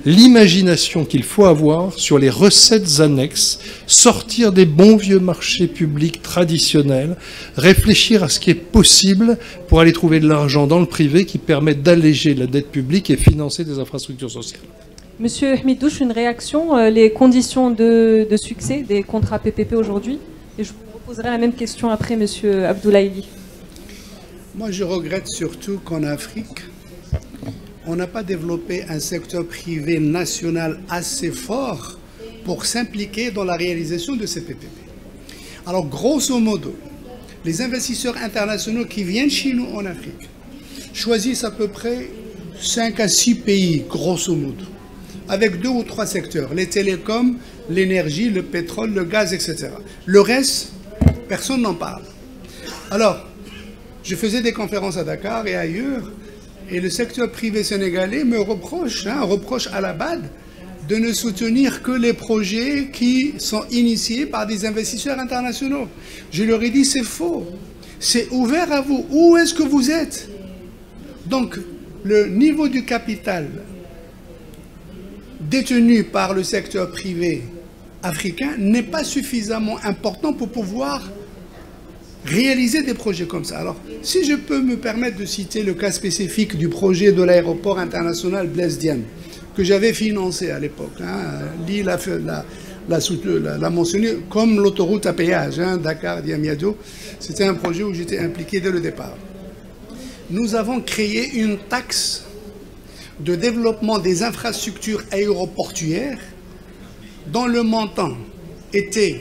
l'imagination qu'il faut avoir sur les recettes annexes, sortir des bons vieux marchés publics traditionnels, réfléchir à ce qui est possible pour aller trouver de l'argent dans le privé qui permet d'alléger la dette publique et financer des infrastructures sociales. Monsieur Hamidouche, une réaction, les conditions de succès des contrats PPP aujourd'hui. Et je vous reposerai la même question après, Monsieur Abdoulaye. Moi, je regrette surtout qu'en Afrique, on n'a pas développé un secteur privé national assez fort pour s'impliquer dans la réalisation de ces PPP. Alors, grosso modo, les investisseurs internationaux qui viennent chez nous en Afrique choisissent à peu près 5 à 6 pays, grosso modo, avec 2 ou 3 secteurs, les télécoms, l'énergie, le pétrole, le gaz, etc. Le reste, personne n'en parle. Alors, je faisais des conférences à Dakar et ailleurs, et le secteur privé sénégalais me reproche à la BAD, de ne soutenir que les projets qui sont initiés par des investisseurs internationaux. Je leur ai dit, c'est faux. C'est ouvert à vous. Où est-ce que vous êtes? Donc, le niveau du capital détenu par le secteur privé africain n'est pas suffisamment important pour pouvoir réaliser des projets comme ça. Alors, si je peux me permettre de citer le cas spécifique du projet de l'aéroport international Blaise Diagne, que j'avais financé à l'époque. L'île l'a mentionné comme l'autoroute à péage, Dakar-Diamniadio. C'était un projet où j'étais impliqué dès le départ. Nous avons créé une taxe de développement des infrastructures aéroportuaires dont le montant était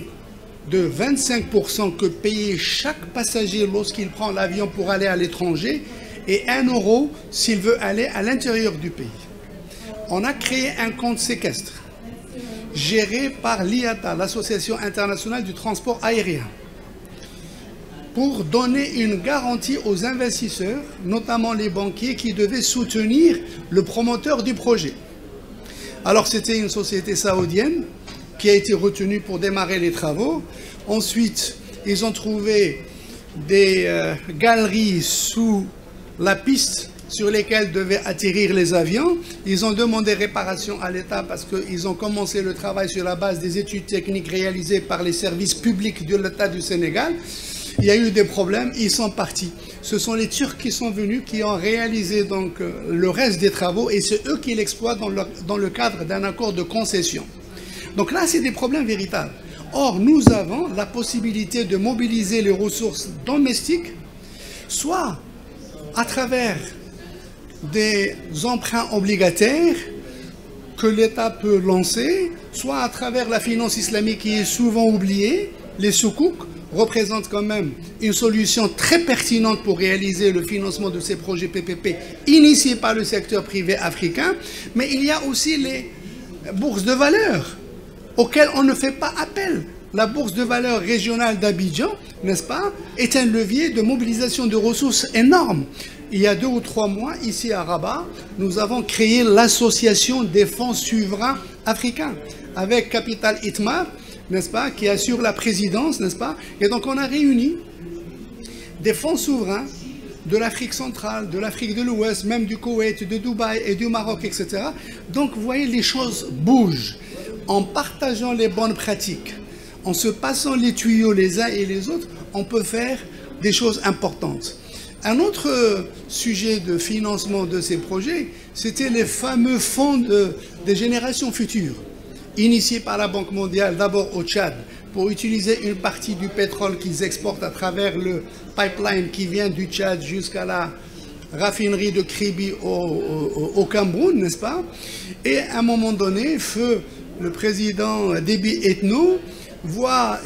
de 25% que payait chaque passager lorsqu'il prend l'avion pour aller à l'étranger et 1 € s'il veut aller à l'intérieur du pays. On a créé un compte séquestre géré par l'IATA, l'Association internationale du transport aérien, pour donner une garantie aux investisseurs, notamment les banquiers qui devaient soutenir le promoteur du projet. Alors c'était une société saoudienne qui a été retenue pour démarrer les travaux. Ensuite, ils ont trouvé des galeries sous la piste sur lesquelles devaient atterrir les avions. Ils ont demandé réparation à l'État parce qu'ils ont commencé le travail sur la base des études techniques réalisées par les services publics de l'État du Sénégal. Il y a eu des problèmes, ils sont partis. Ce sont les Turcs qui sont venus, qui ont réalisé donc le reste des travaux et c'est eux qui l'exploitent dans le cadre d'un accord de concession. Donc là, c'est des problèmes véritables. Or, nous avons la possibilité de mobiliser les ressources domestiques, soit à travers des emprunts obligataires que l'État peut lancer, soit à travers la finance islamique qui est souvent oubliée. Les soukouk représentent quand même une solution très pertinente pour réaliser le financement de ces projets PPP initiés par le secteur privé africain. Mais il y a aussi les bourses de valeur auxquelles on ne fait pas appel. La bourse de valeur régionale d'Abidjan, n'est-ce pas, est un levier de mobilisation de ressources énormes. Il y a 2 ou 3 mois, ici à Rabat, nous avons créé l'association des fonds souverains africains, avec Capital Itmar, n'est-ce pas, qui assure la présidence, n'est-ce pas. Et donc on a réuni des fonds souverains de l'Afrique centrale, de l'Afrique de l'Ouest, même du Koweït, de Dubaï et du Maroc, etc. Donc, vous voyez, les choses bougent. En partageant les bonnes pratiques, en se passant les tuyaux les uns et les autres, on peut faire des choses importantes. Un autre sujet de financement de ces projets, c'était les fameux fonds des générations futures, initiés par la Banque mondiale, d'abord au Tchad, pour utiliser une partie du pétrole qu'ils exportent à travers le pipeline qui vient du Tchad jusqu'à la raffinerie de Kribi au Cameroun, n'est-ce pas? Et à un moment donné, feu le président Déby Itno voit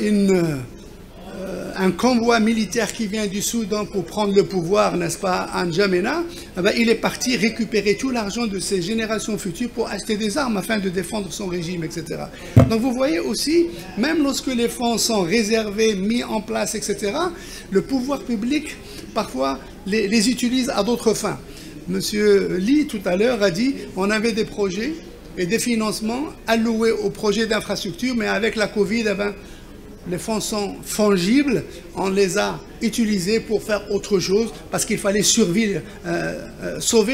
un convoi militaire qui vient du Soudan pour prendre le pouvoir, n'est-ce pas, à N'Djamena. Eh bien, il est parti récupérer tout l'argent de ces générations futures pour acheter des armes afin de défendre son régime, etc. Donc vous voyez aussi, même lorsque les fonds sont réservés, mis en place, etc., le pouvoir public, parfois, les utilise à d'autres fins. Monsieur Lee, tout à l'heure, a dit on avait des projets et des financements alloués aux projets d'infrastructure, mais avec la Covid, eh bien, les fonds sont fongibles, on les a utilisés pour faire autre chose, parce qu'il fallait sauver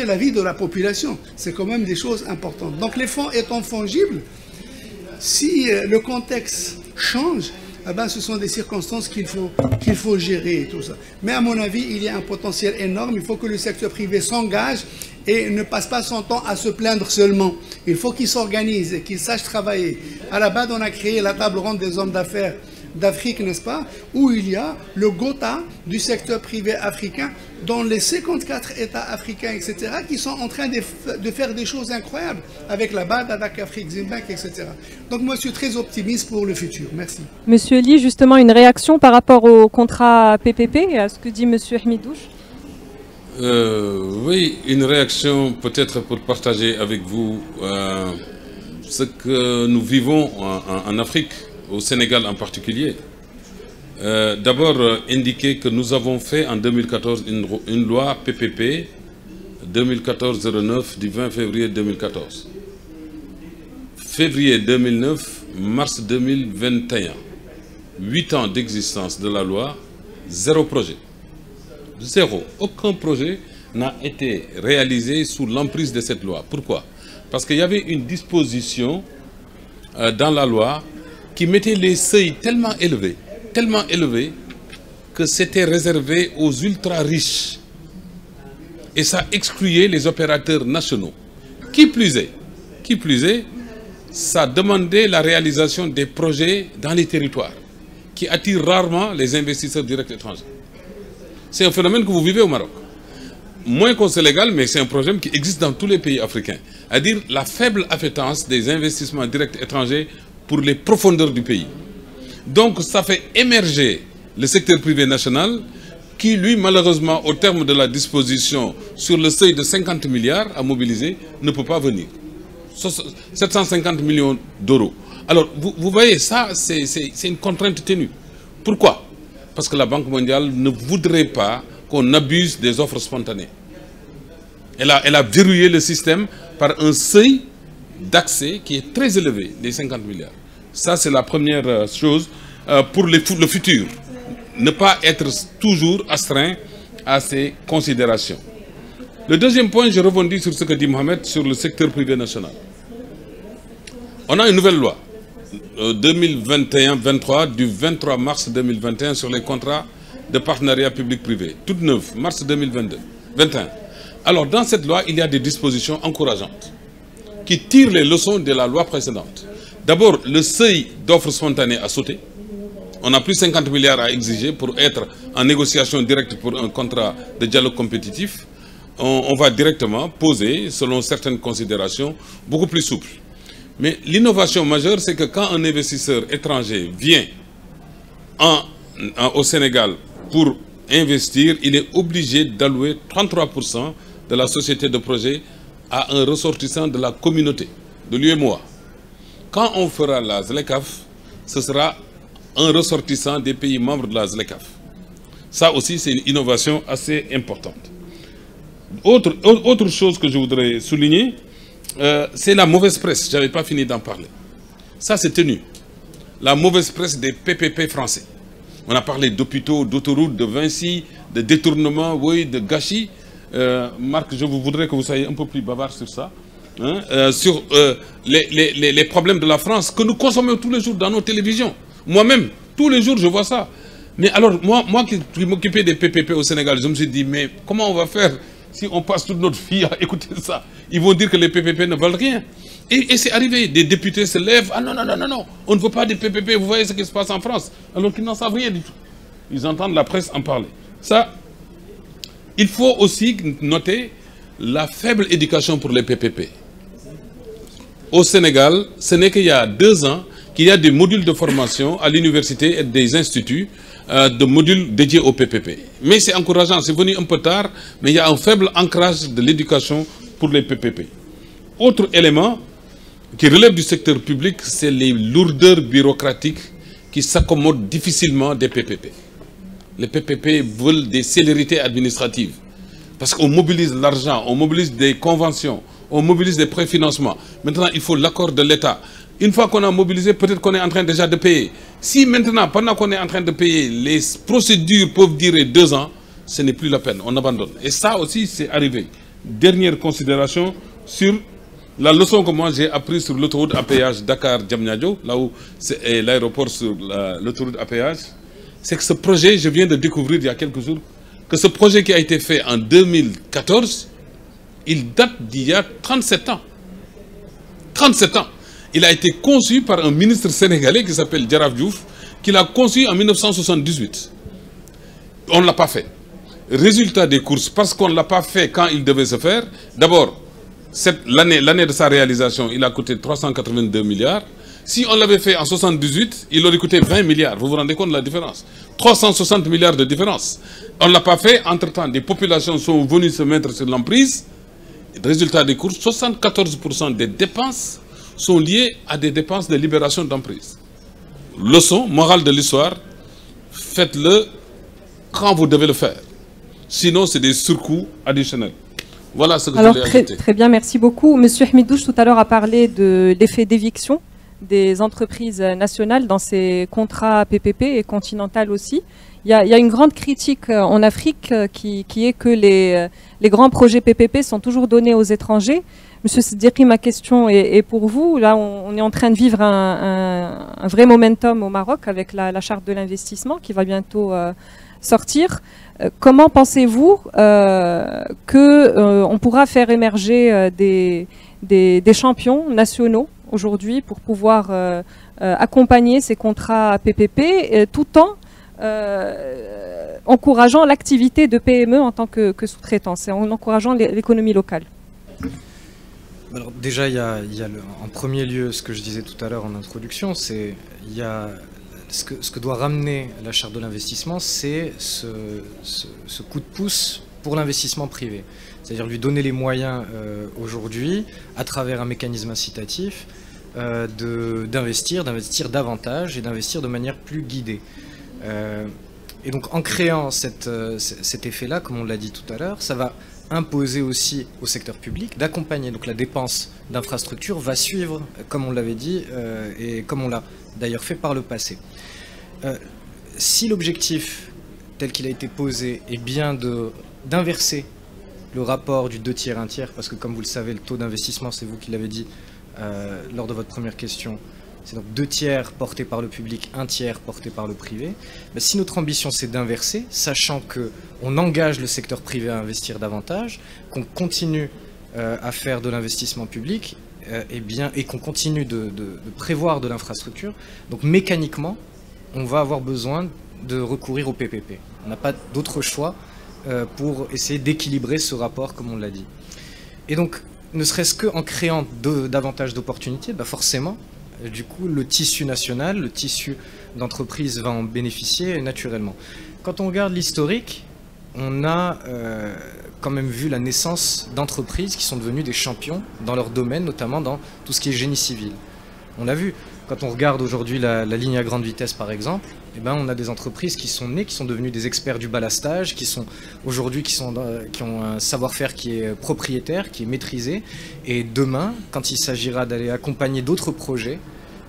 la vie de la population. C'est quand même des choses importantes. Donc les fonds étant fongibles, si le contexte change, eh ben, ce sont des circonstances qu'il faut gérer et tout ça. Mais à mon avis, il y a un potentiel énorme. Il faut que le secteur privé s'engage et ne passe pas son temps à se plaindre seulement. Il faut qu'il s'organise et qu'il sache travailler. À la base, on a créé la table ronde des hommes d'affaires d'Afrique, n'est-ce pas, où il y a le GOTA du secteur privé africain dans les 54 États africains, etc., qui sont en train de faire des choses incroyables avec la BAD, avec Afrique Zimbank, etc. Donc moi, je suis très optimiste pour le futur. Merci. Monsieur Lee, justement, une réaction par rapport au contrat PPP et à ce que dit Monsieur Hamidouche. Oui, une réaction peut-être pour partager avec vous ce que nous vivons en Afrique, au Sénégal en particulier. D'abord, indiquer que nous avons fait en 2014 une loi PPP 2014-09 du 20 février 2014. Février 2009, mars 2021. 8 ans d'existence de la loi, 0 projet. 0. Aucun projet n'a été réalisé sous l'emprise de cette loi. Pourquoi? Parce qu'il y avait une disposition dans la loi qui mettait les seuils tellement élevés que c'était réservé aux ultra riches. Et ça excluait les opérateurs nationaux. Qui plus est, ça demandait la réalisation des projets dans les territoires, qui attirent rarement les investisseurs directs étrangers. C'est un phénomène que vous vivez au Maroc. Moins qu'au Sénégal, mais c'est un problème qui existe dans tous les pays africains. C'est-à-dire la faible affectance des investissements directs étrangers pour les profondeurs du pays. Donc ça fait émerger le secteur privé national qui, lui, malheureusement, au terme de la disposition sur le seuil de 50 milliards à mobiliser, ne peut pas venir. 750 millions d'euros. Alors, vous voyez, ça, c'est une contrainte ténue. Pourquoi? Parce que la Banque mondiale ne voudrait pas qu'on abuse des offres spontanées. Elle a verrouillé le système par un seuil d'accès qui est très élevé, des 50 milliards. Ça, c'est la première chose pour le futur. Ne pas être toujours astreint à ces considérations. Le deuxième point, je rebondis sur ce que dit Mohamed sur le secteur privé national. On a une nouvelle loi, 2021-23, du 23 mars 2021 sur les contrats de partenariat public-privé, toute neuve, mars 2021. Alors, dans cette loi, il y a des dispositions encourageantes qui tirent les leçons de la loi précédente. D'abord, le seuil d'offres spontanées a sauté. On a plus 50 milliards à exiger pour être en négociation directe pour un contrat de dialogue compétitif. On va directement poser, selon certaines considérations, beaucoup plus souple. Mais l'innovation majeure, c'est que quand un investisseur étranger vient au Sénégal pour investir, il est obligé d'allouer 33% de la société de projet à un ressortissant de la communauté, de l'UEMOA. Quand on fera la ZLECAf, ce sera un ressortissant des pays membres de la ZLECAf. Ça aussi, c'est une innovation assez importante. Autre chose que je voudrais souligner, c'est la mauvaise presse. Je n'avais pas fini d'en parler. Ça, c'est tenu. La mauvaise presse des PPP français. On a parlé d'hôpitaux, d'autoroutes, de Vinci, de détournements, oui, de gâchis. Marc, je voudrais que vous soyez un peu plus bavard sur ça. Hein, sur les problèmes de la France que nous consommons tous les jours dans nos télévisions. Moi-même, tous les jours, je vois ça. Mais alors, moi qui m'occupais des PPP au Sénégal, je me suis dit, mais comment on va faire si on passe toute notre vie à écouter ça? Ils vont dire que les PPP ne valent rien. Et c'est arrivé, des députés se lèvent, ah non, non, non, non, non, on ne veut pas des PPP, vous voyez ce qui se passe en France, alors qu'ils n'en savent rien du tout. Ils entendent la presse en parler. Ça, il faut aussi noter la faible éducation pour les PPP. Au Sénégal, ce n'est qu'il y a 2 ans qu'il y a des modules de formation à l'université et des instituts de modules dédiés au PPP. Mais c'est encourageant, c'est venu un peu tard, mais il y a un faible ancrage de l'éducation pour les PPP. Autre élément qui relève du secteur public, c'est les lourdeurs bureaucratiques qui s'accommodent difficilement des PPP. Les PPP veulent des célérités administratives. Parce qu'on mobilise l'argent, on mobilise des conventions, on mobilise des préfinancements. Maintenant, il faut l'accord de l'État. Une fois qu'on a mobilisé, peut-être qu'on est en train déjà de payer. Si maintenant, pendant qu'on est en train de payer, les procédures peuvent durer 2 ans, ce n'est plus la peine, on abandonne. Et ça aussi, c'est arrivé. Dernière considération sur la leçon que moi j'ai apprise sur l'autoroute à péage Dakar-Diamniadio, là où c'est l'aéroport sur l'autoroute à péage, c'est que ce projet, je viens de découvrir il y a quelques jours, que ce projet qui a été fait en 2014, il date d'il y a 37 ans. 37 ans. Il a été conçu par un ministre sénégalais qui s'appelle Djaraf Diouf, qui l'a conçu en 1978. On ne l'a pas fait. Résultat des courses, parce qu'on ne l'a pas fait quand il devait se faire, d'abord, l'année de sa réalisation, il a coûté 382 milliards. Si on l'avait fait en 78, il aurait coûté 20 milliards. Vous vous rendez compte de la différence? 360 milliards de différence. On ne l'a pas fait. Entre-temps, des populations sont venues se mettre sur l'emprise. Résultat des courses, 74% des dépenses sont liées à des dépenses de libération d'emprise. Leçon, morale de l'histoire, faites-le quand vous devez le faire. Sinon, c'est des surcoûts additionnels. Voilà ce que je voulais ajouter. Très bien, merci beaucoup. Monsieur Hamidouche, tout à l'heure, a parlé de l'effet d'éviction des entreprises nationales dans ces contrats PPP et Continental aussi. Il y a une grande critique en Afrique qui est que les grands projets PPP sont toujours donnés aux étrangers. Monsieur Siddiqui, ma question est pour vous. Là, on est en train de vivre un vrai momentum au Maroc avec la charte de l'investissement qui va bientôt sortir. Comment pensez-vous qu'on pourra faire émerger des champions nationaux aujourd'hui pour pouvoir accompagner ces contrats PPP tout en encourageant l'activité de PME en tant que sous-traitance et en encourageant l'économie locale? Alors déjà, il y a en premier lieu ce que je disais tout à l'heure en introduction, c'est ce que doit ramener la charte de l'investissement, c'est ce coup de pouce pour l'investissement privé. C'est-à-dire lui donner les moyens aujourd'hui, à travers un mécanisme incitatif, d'investir davantage et d'investir de manière plus guidée. Et donc en créant cet effet-là, comme on l'a dit tout à l'heure, ça va imposer aussi au secteur public d'accompagner. Donc la dépense d'infrastructure va suivre, comme on l'avait dit, et comme on l'a d'ailleurs fait par le passé. Si l'objectif, tel qu'il a été posé, est bien d'inverser le rapport du 2 tiers, 1 tiers, parce que comme vous le savez, le taux d'investissement, c'est vous qui l'avez dit lors de votre première question, c'est donc 2 tiers portés par le public, 1 tiers porté par le privé. Mais si notre ambition c'est d'inverser, sachant qu'on engage le secteur privé à investir davantage, qu'on continue à faire de l'investissement public, et qu'on continue de prévoir de l'infrastructure, donc mécaniquement, on va avoir besoin de recourir au PPP. On n'a pas d'autre choix pour essayer d'équilibrer ce rapport, comme on l'a dit. Et donc, ne serait-ce qu'en créant davantage d'opportunités, forcément, du coup, le tissu national, le tissu d'entreprise va en bénéficier naturellement. Quand on regarde l'historique, on a quand même vu la naissance d'entreprises qui sont devenues des champions dans leur domaine, notamment dans tout ce qui est génie civil. On l'a vu, quand on regarde aujourd'hui la ligne à grande vitesse par exemple, on a des entreprises qui sont nées, qui sont devenues des experts du balastage, qui sont aujourd'hui qui ont un savoir-faire qui est propriétaire, qui est maîtrisé. Et demain, quand il s'agira d'aller accompagner d'autres projets,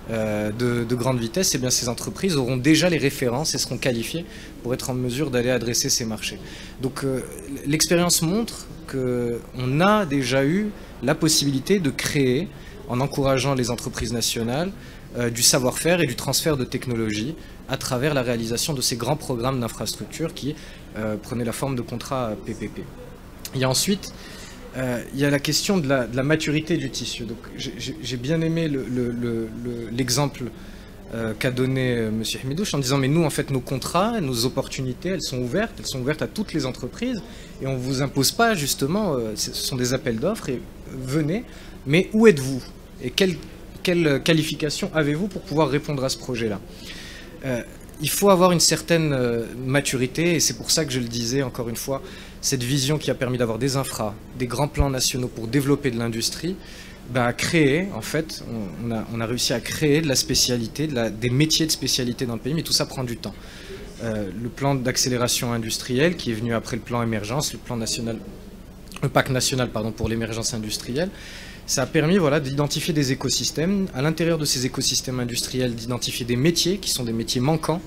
de grande vitesse, eh bien ces entreprises auront déjà les références et seront qualifiées pour être en mesure d'aller adresser ces marchés. Donc l'expérience montre qu'on a déjà eu la possibilité de créer, en encourageant les entreprises nationales, du savoir-faire et du transfert de technologie à travers la réalisation de ces grands programmes d'infrastructure qui prenaient la forme de contrats PPP. Il y a ensuite il y a la question de la maturité du tissu. Donc j'ai bien aimé l'exemple qu'a donné M. Hamidouche en disant mais nous en fait nos contrats, nos opportunités elles sont ouvertes à toutes les entreprises et on ne vous impose pas justement, ce sont des appels d'offres et venez, mais où êtes-vous et quelle qualification avez-vous pour pouvoir répondre à ce projet-là? Il faut avoir une certaine maturité et c'est pour ça que je le disais encore une fois, cette vision qui a permis d'avoir des infras, des grands plans nationaux pour développer de l'industrie, a créé, en fait, on a réussi à créer de la spécialité, des métiers de spécialité dans le pays, mais tout ça prend du temps. Le plan d'accélération industrielle qui est venu après le plan émergence, le pacte national pour l'émergence industrielle, ça a permis d'identifier des écosystèmes, à l'intérieur de ces écosystèmes industriels, d'identifier des métiers qui sont des métiers manquants.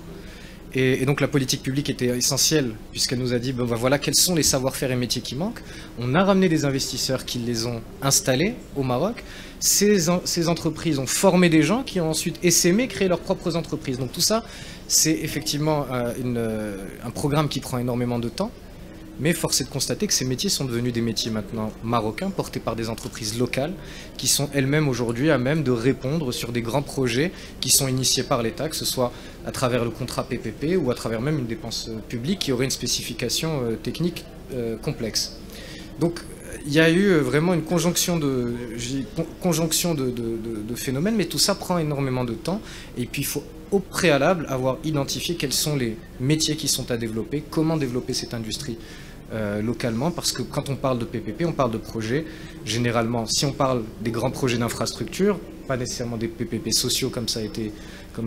Et donc la politique publique était essentielle puisqu'elle nous a dit voilà quels sont les savoir-faire et métiers qui manquent. On a ramené des investisseurs qui les ont installés au Maroc. Ces entreprises ont formé des gens qui ont ensuite essaimé, créé leurs propres entreprises. Donc tout ça, c'est effectivement un programme qui prend énormément de temps. Mais force est de constater que ces métiers sont devenus des métiers maintenant marocains, portés par des entreprises locales, qui sont elles-mêmes aujourd'hui à même de répondre sur des grands projets qui sont initiés par l'État, que ce soit à travers le contrat PPP ou à travers même une dépense publique qui aurait une spécification technique complexe. Donc il y a eu vraiment une conjonction de phénomènes, mais tout ça prend énormément de temps. Et puis il faut au préalable avoir identifié quels sont les métiers qui sont à développer, comment développer cette industrie localement, parce que quand on parle de PPP, on parle de projets. Généralement, si on parle des grands projets d'infrastructure, pas nécessairement des PPP sociaux comme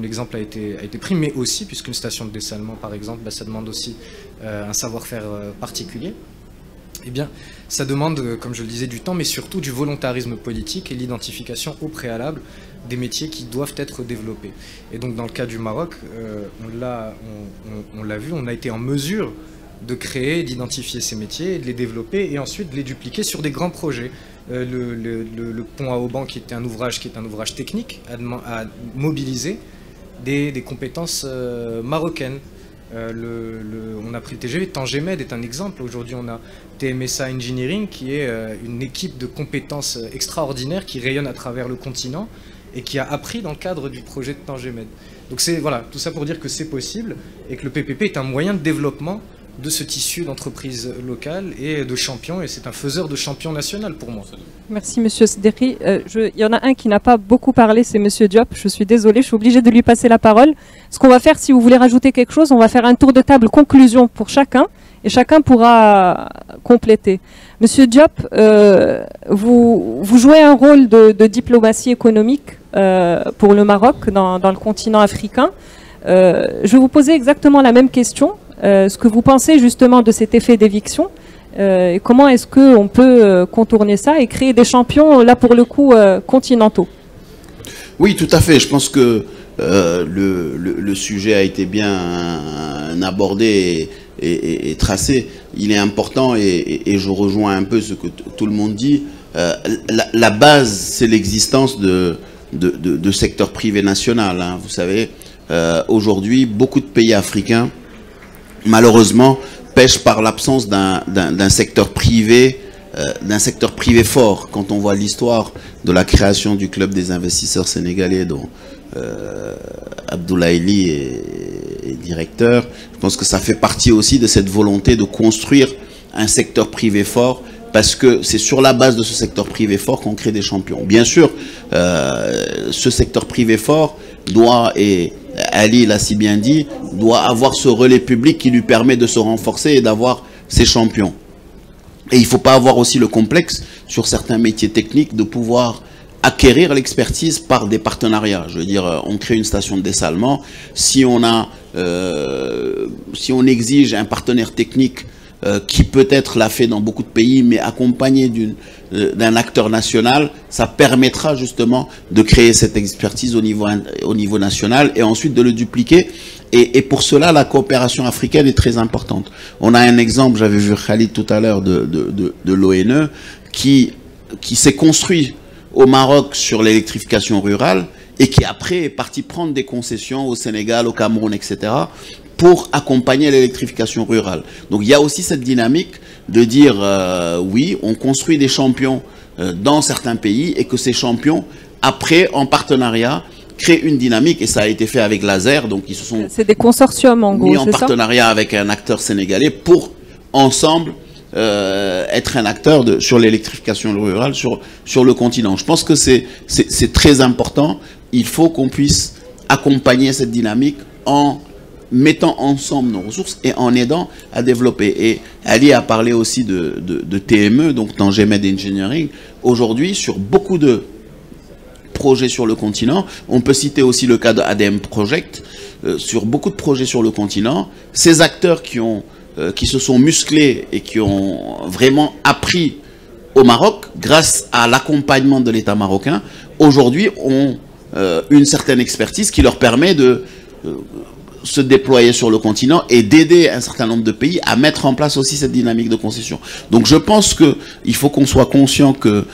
l'exemple a été pris, mais aussi, puisqu'une station de dessalement, par exemple, ça demande aussi un savoir-faire particulier. Eh bien, ça demande, comme je le disais, du temps, mais surtout du volontarisme politique et l'identification au préalable des métiers qui doivent être développés. Et donc, dans le cas du Maroc, on l'a vu, on a été en mesure de créer, d'identifier ces métiers, de les développer et ensuite de les dupliquer sur des grands projets. Le pont à Auban, qui est un ouvrage technique, a mobilisé des compétences marocaines. On a pris le TGV, Tangemed est un exemple. Aujourd'hui, on a TMSA Engineering, qui est une équipe de compétences extraordinaires qui rayonne à travers le continent et qui a appris dans le cadre du projet de Tangemed. Donc voilà, tout ça pour dire que c'est possible et que le PPP est un moyen de développement de ce tissu d'entreprises locales et de champions, et c'est un faiseur de champions national pour moi. Merci Monsieur Sderi. Il y en a un qui n'a pas beaucoup parlé, c'est Monsieur Diop. Je suis désolée, je suis obligée de lui passer la parole. Ce qu'on va faire, si vous voulez rajouter quelque chose, on va faire un tour de table conclusion pour chacun, et chacun pourra compléter. Monsieur Diop, vous jouez un rôle de diplomatie économique pour le Maroc dans le continent africain. Je vais vous poser exactement la même question. Ce que vous pensez justement de cet effet d'éviction et comment est-ce qu'on peut contourner ça et créer des champions, là pour le coup, continentaux? Oui, tout à fait. Je pense que le sujet a été bien abordé et tracé. Il est important et je rejoins un peu ce que tout le monde dit. La base, c'est l'existence de secteur privé national. Hein. Vous savez, aujourd'hui, beaucoup de pays africains malheureusement pêche par l'absence d'un secteur privé fort. Quand on voit l'histoire de la création du club des investisseurs sénégalais dont Abdoulaye Ly est directeur, je pense que ça fait partie aussi de cette volonté de construire un secteur privé fort, parce que c'est sur la base de ce secteur privé fort qu'on crée des champions. Bien sûr, ce secteur privé fort doit, et Ali l'a si bien dit, doit avoir ce relais public qui lui permet de se renforcer et d'avoir ses champions. Et il ne faut pas avoir aussi le complexe sur certains métiers techniques de pouvoir acquérir l'expertise par des partenariats. Je veux dire, on crée une station de dessalement. Si on exige un partenaire technique qui peut-être l'a fait dans beaucoup de pays, mais accompagné d'un acteur national, ça permettra justement de créer cette expertise au niveau national et ensuite de le dupliquer. Et pour cela, la coopération africaine est très importante. On a un exemple, j'avais vu Khalid tout à l'heure, de l'ONE, qui s'est construit au Maroc sur l'électrification rurale et qui après est parti prendre des concessions au Sénégal, au Cameroun, etc., pour accompagner l'électrification rurale. Donc il y a aussi cette dynamique de dire, oui, on construit des champions dans certains pays et que ces champions, après, en partenariat, créent une dynamique, et ça a été fait avec Laser, donc ils se sont... C'est des consortiums en gros, mis en partenariat avec un acteur sénégalais pour, ensemble, être un acteur sur l'électrification rurale sur le continent. Je pense que c'est très important. Il faut qu'on puisse accompagner cette dynamique en mettant ensemble nos ressources et en aidant à développer. Et Ali a parlé aussi de TME, donc Tanger Med Engineering. Aujourd'hui, sur beaucoup de projets sur le continent, on peut citer aussi le cas de ADM Project, sur beaucoup de projets sur le continent, ces acteurs qui se sont musclés et qui ont vraiment appris au Maroc, grâce à l'accompagnement de l'État marocain, aujourd'hui ont une certaine expertise qui leur permet de se déployer sur le continent et d'aider un certain nombre de pays à mettre en place aussi cette dynamique de concession. Donc je pense qu'il faut qu'on soit conscient que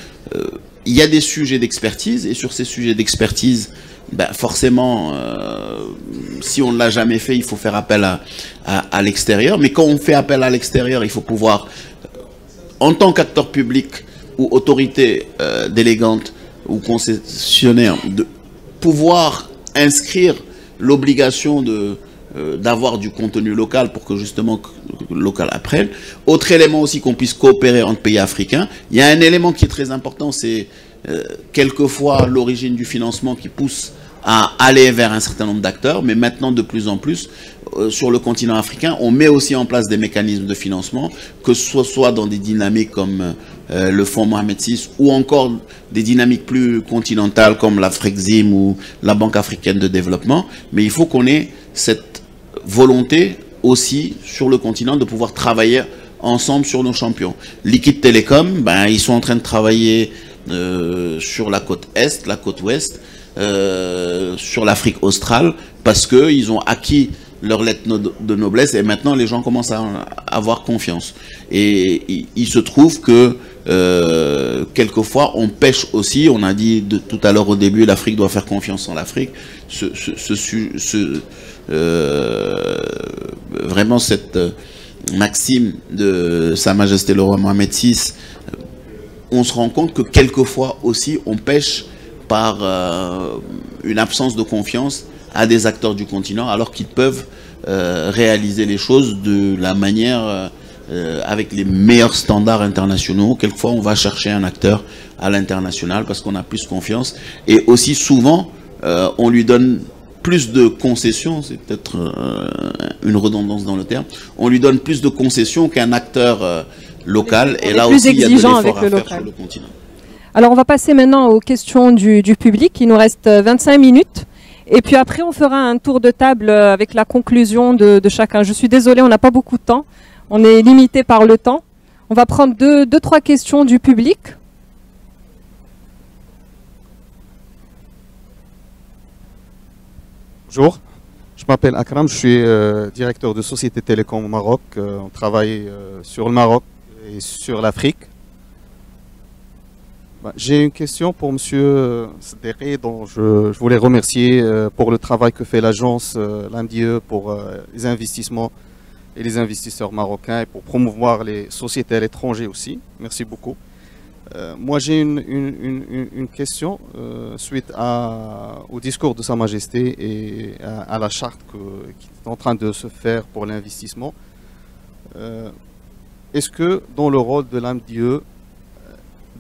il y a des sujets d'expertise, et sur ces sujets d'expertise, ben forcément, si on ne l'a jamais fait, il faut faire appel à l'extérieur. Mais quand on fait appel à l'extérieur, il faut pouvoir, en tant qu'acteur public ou autorité délégante ou concessionnaire, de pouvoir inscrire l'obligation d'avoir du contenu local pour que justement le local apprenne. Autre élément aussi, qu'on puisse coopérer entre pays africains. Il y a un élément qui est très important, c'est quelquefois l'origine du financement qui pousse à aller vers un certain nombre d'acteurs, mais maintenant de plus en plus sur le continent africain, on met aussi en place des mécanismes de financement, que ce soit dans des dynamiques comme le Fonds Mohamed VI, ou encore des dynamiques plus continentales comme l'Afrexim ou la Banque africaine de développement. Mais il faut qu'on ait cette volonté aussi sur le continent de pouvoir travailler ensemble sur nos champions. Liquid Telecom, ben, ils sont en train de travailler sur la côte Est, la côte Ouest, sur l'Afrique australe, parce qu'ils ont acquis leur lettre de noblesse et maintenant les gens commencent à avoir confiance. Et il se trouve que quelquevrement on pêche aussi, on a dit tout à l'heure au début, l'Afrique doit faire confiance en l'Afrique. Vraiment cette maxime de Sa Majesté le Roi Mohamed VI, on se rend compte que quelquefois aussi on pêche par une absence de confiance à des acteurs du continent, alors qu'ils peuvent réaliser les choses de la manière avec les meilleurs standards internationaux. Quelquefois on va chercher un acteur à l'international parce qu'on a plus confiance, et aussi souvent on lui donne plus de concessions, c'est peut-être une redondance dans le terme, on lui donne plus de concessions qu'un acteur local, et là aussi il y a de l'effort à faire sur le continent. Alors on va passer maintenant aux questions du public. Il nous reste 25 minutes. Et puis après, on fera un tour de table avec la conclusion de chacun. Je suis désolée, on n'a pas beaucoup de temps. On est limité par le temps. On va prendre deux, trois questions du public. Bonjour, je m'appelle Akram, je suis directeur de Société Télécom au Maroc. On travaille sur le Maroc et sur l'Afrique. J'ai une question pour M. Sderi, dont je voulais remercier pour le travail que fait l'agence l'AMDIE pour les investissements et les investisseurs marocains, et pour promouvoir les sociétés à l'étranger aussi. Merci beaucoup. Moi, j'ai une question suite au discours de Sa Majesté et à la charte qui est en train de se faire pour l'investissement. Est-ce que dans le rôle de l'AMDIE,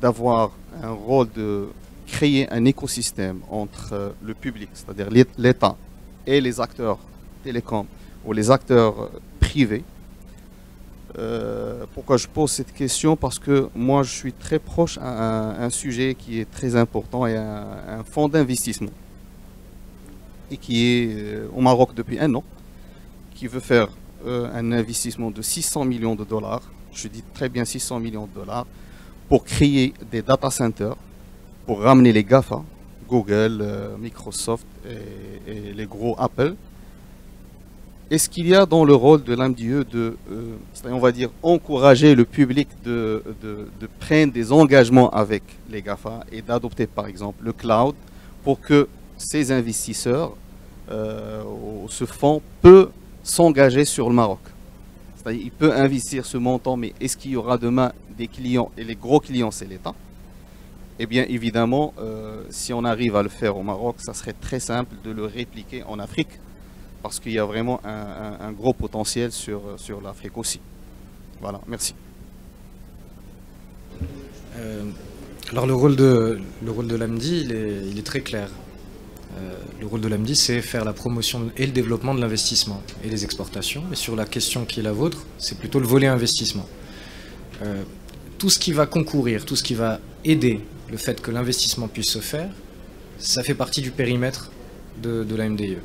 d'avoir un rôle de créer un écosystème entre le public, c'est-à-dire l'État, et les acteurs télécoms ou les acteurs privés. Pourquoi je pose cette question? Parce que moi je suis très proche à un sujet qui est très important, et un fonds d'investissement, et qui est au Maroc depuis 1 an, qui veut faire un investissement de 600 millions de dollars, je dis très bien 600 millions de dollars, pour créer des data centers, pour ramener les GAFA, Google, Microsoft et les gros Apple. Est-ce qu'il y a dans le rôle de l'AMDIE de, on va dire, encourager le public de prendre des engagements avec les GAFA et d'adopter par exemple le cloud pour que ces investisseurs, ce fonds peut s'engager sur le Maroc? C'est-à-dire il peut investir ce montant, mais est-ce qu'il y aura demain des clients, et les gros clients c'est l'État? Eh bien évidemment, si on arrive à le faire au Maroc, ça serait très simple de le répliquer en Afrique, parce qu'il y a vraiment un gros potentiel sur l'Afrique aussi. Voilà, merci. Alors le rôle de l'AMDI, il est très clair. Le rôle de l'AMDI, c'est faire la promotion et le développement de l'investissement et les exportations. Et sur la question qui est la vôtre, c'est plutôt le volet investissement. Tout ce qui va concourir, tout ce qui va aider le fait que l'investissement puisse se faire, ça fait partie du périmètre de l'AMDIE.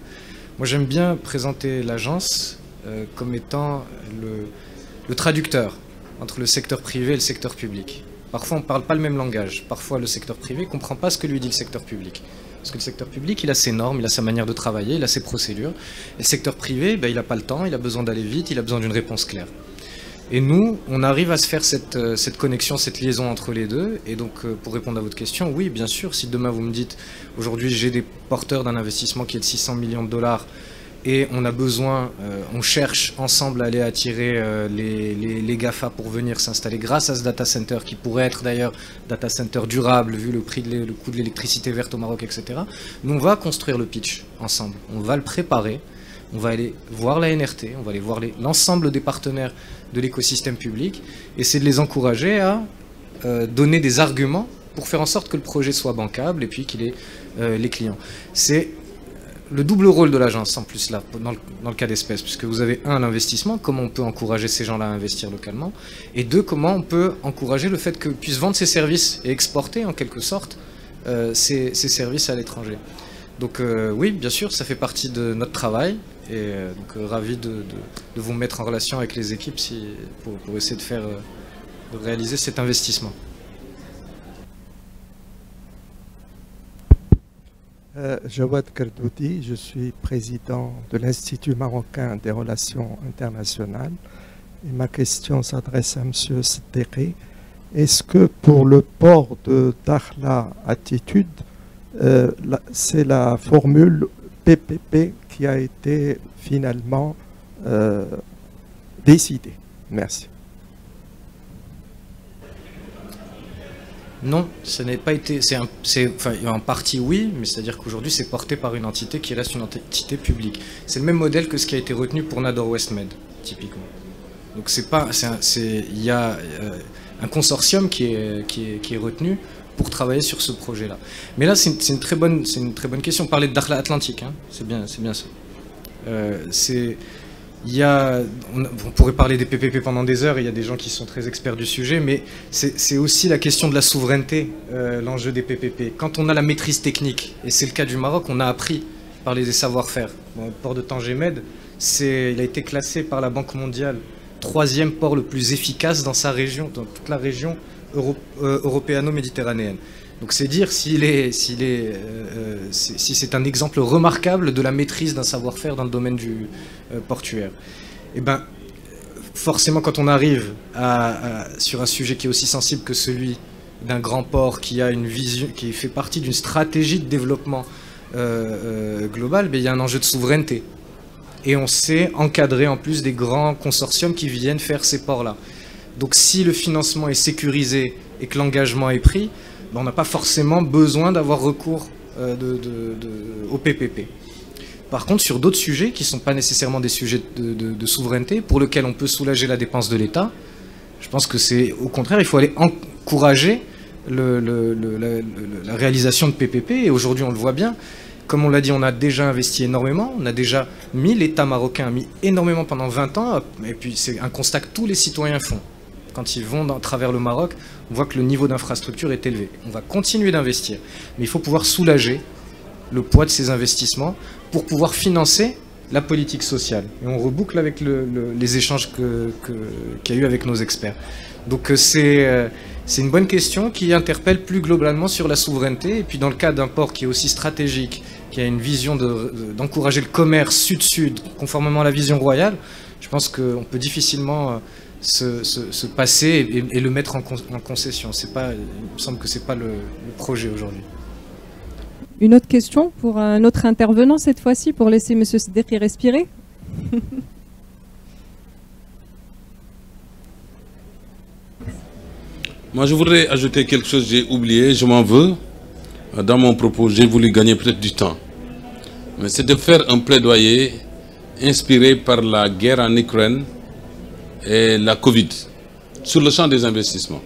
Moi, j'aime bien présenter l'agence comme étant le traducteur entre le secteur privé et le secteur public. Parfois, on ne parle pas le même langage. Parfois, le secteur privé ne comprend pas ce que lui dit le secteur public. Parce que le secteur public, il a ses normes, il a sa manière de travailler, il a ses procédures. Et le secteur privé, ben, il n'a pas le temps, il a besoin d'aller vite, il a besoin d'une réponse claire. Et nous, on arrive à se faire cette connexion, cette liaison entre les deux. Et donc, pour répondre à votre question, oui, bien sûr, si demain vous me dites, aujourd'hui j'ai des porteurs d'un investissement qui est de 600 millions de dollars, et on a besoin, on cherche ensemble à aller attirer les GAFA pour venir s'installer grâce à ce data center, qui pourrait être d'ailleurs data center durable, vu le coût de l'électricité verte au Maroc, etc. Nous, on va construire le pitch ensemble, on va le préparer. On va aller voir la NRT, on va aller voir l'ensemble des partenaires de l'écosystème public, et c'est de les encourager à donner des arguments pour faire en sorte que le projet soit bancable et puis qu'il ait les clients. C'est le double rôle de l'agence en plus là, dans le cas d'espèce, puisque vous avez un, l'investissement, comment on peut encourager ces gens-là à investir localement, et deux, comment on peut encourager le fait qu'ils puissent vendre ses services et exporter en quelque sorte ces services à l'étranger. Donc oui, bien sûr, ça fait partie de notre travail, et donc ravi de vous mettre en relation avec les équipes pour essayer de réaliser cet investissement. Jawad Kardouti, je suis président de l'Institut marocain des relations internationales, et ma question s'adresse à M. Siddiqui. Est-ce que pour le port de Dakhla Attitude, c'est la formule PPP qui a été finalement décidée? Merci. Non, ce n'est pas été. Enfin, en partie oui, mais c'est-à-dire qu'aujourd'hui c'est porté par une entité qui reste une entité publique. C'est le même modèle que ce qui a été retenu pour Nador Westmed, typiquement. Donc c'est pas, il y a un consortium qui est retenu pour travailler sur ce projet-là. Mais là, c'est une très bonne question. Parler de Dakhla Atlantique, hein, c'est bien ça. On pourrait parler des PPP pendant des heures, il y a des gens qui sont très experts du sujet, mais c'est aussi la question de la souveraineté, l'enjeu des PPP. Quand on a la maîtrise technique, et c'est le cas du Maroc, on a appris par les savoir-faire. Bon, le port de Tanger Med, il a été classé par la Banque mondiale 3e port le plus efficace dans sa région, dans toute la région européano-méditerranéenne. Donc c'est dire si c'est un exemple remarquable de la maîtrise d'un savoir-faire dans le domaine du portuaire. Et ben, forcément, quand on arrive sur un sujet qui est aussi sensible que celui d'un grand port qui a une vision, qui fait partie d'une stratégie de développement global, ben, il y a un enjeu de souveraineté. Et on sait encadrer en plus des grands consortiums qui viennent faire ces ports-là. Donc si le financement est sécurisé et que l'engagement est pris, ben, on n'a pas forcément besoin d'avoir recours au PPP. Par contre, sur d'autres sujets qui ne sont pas nécessairement des sujets de souveraineté, pour lesquels on peut soulager la dépense de l'État, je pense que c'est au contraire, il faut aller encourager la réalisation de PPP. Et aujourd'hui, on le voit bien. Comme on l'a dit, on a déjà investi énormément. On a déjà mis, l'État marocain a mis énormément pendant 20 ans. Et puis c'est un constat que tous les citoyens font. Quand ils vont à travers le Maroc, on voit que le niveau d'infrastructure est élevé. On va continuer d'investir. Mais il faut pouvoir soulager le poids de ces investissements pour pouvoir financer la politique sociale. Et on reboucle avec les échanges qu'il y a eu avec nos experts. Donc c'est une bonne question qui interpelle plus globalement sur la souveraineté. Et puis dans le cas d'un port qui est aussi stratégique, qui a une vision d'encourager le commerce sud-sud, conformément à la vision royale, je pense qu'on peut difficilement se passer et le mettre en concession. Il me semble que ce n'est pas le projet aujourd'hui. Une autre question pour un autre intervenant cette fois-ci, pour laisser M. Seddeqi respirer. Moi, je voudrais ajouter quelque chose que j'ai oublié, je m'en veux. Dans mon propos, j'ai voulu gagner peut-être du temps. Mais c'est de faire un plaidoyer inspiré par la guerre en Ukraine et la Covid, sur le champ des investissements.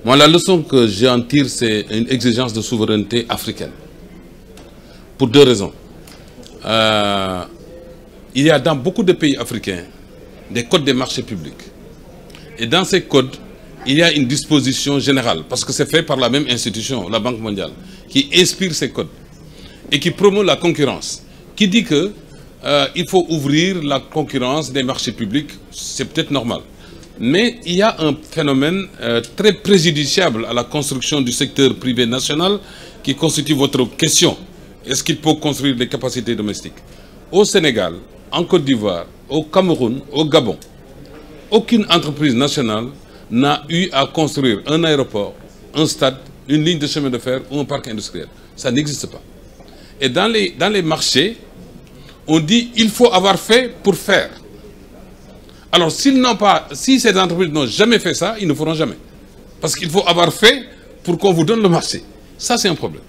Moi, la leçon que j'en tire, c'est une exigence de souveraineté africaine. Pour deux raisons. Il y a dans beaucoup de pays africains des codes des marchés publics. Et dans ces codes, il y a une disposition générale, parce que c'est fait par la même institution, la Banque mondiale, qui inspire ces codes et qui promeut la concurrence, qui dit que il faut ouvrir la concurrence des marchés publics, c'est peut-être normal. Mais il y a un phénomène très préjudiciable à la construction du secteur privé national qui constitue votre question. Est-ce qu'il faut construire des capacités domestiques? Au Sénégal, en Côte d'Ivoire, au Cameroun, au Gabon, aucune entreprise nationale n'a eu à construire un aéroport, un stade, une ligne de chemin de fer ou un parc industriel. Ça n'existe pas. Et dans les marchés, on dit il faut avoir fait pour faire. Alors si ces entreprises n'ont jamais fait ça, ils ne feront jamais. Parce qu'il faut avoir fait pour qu'on vous donne le marché. Ça, c'est un problème.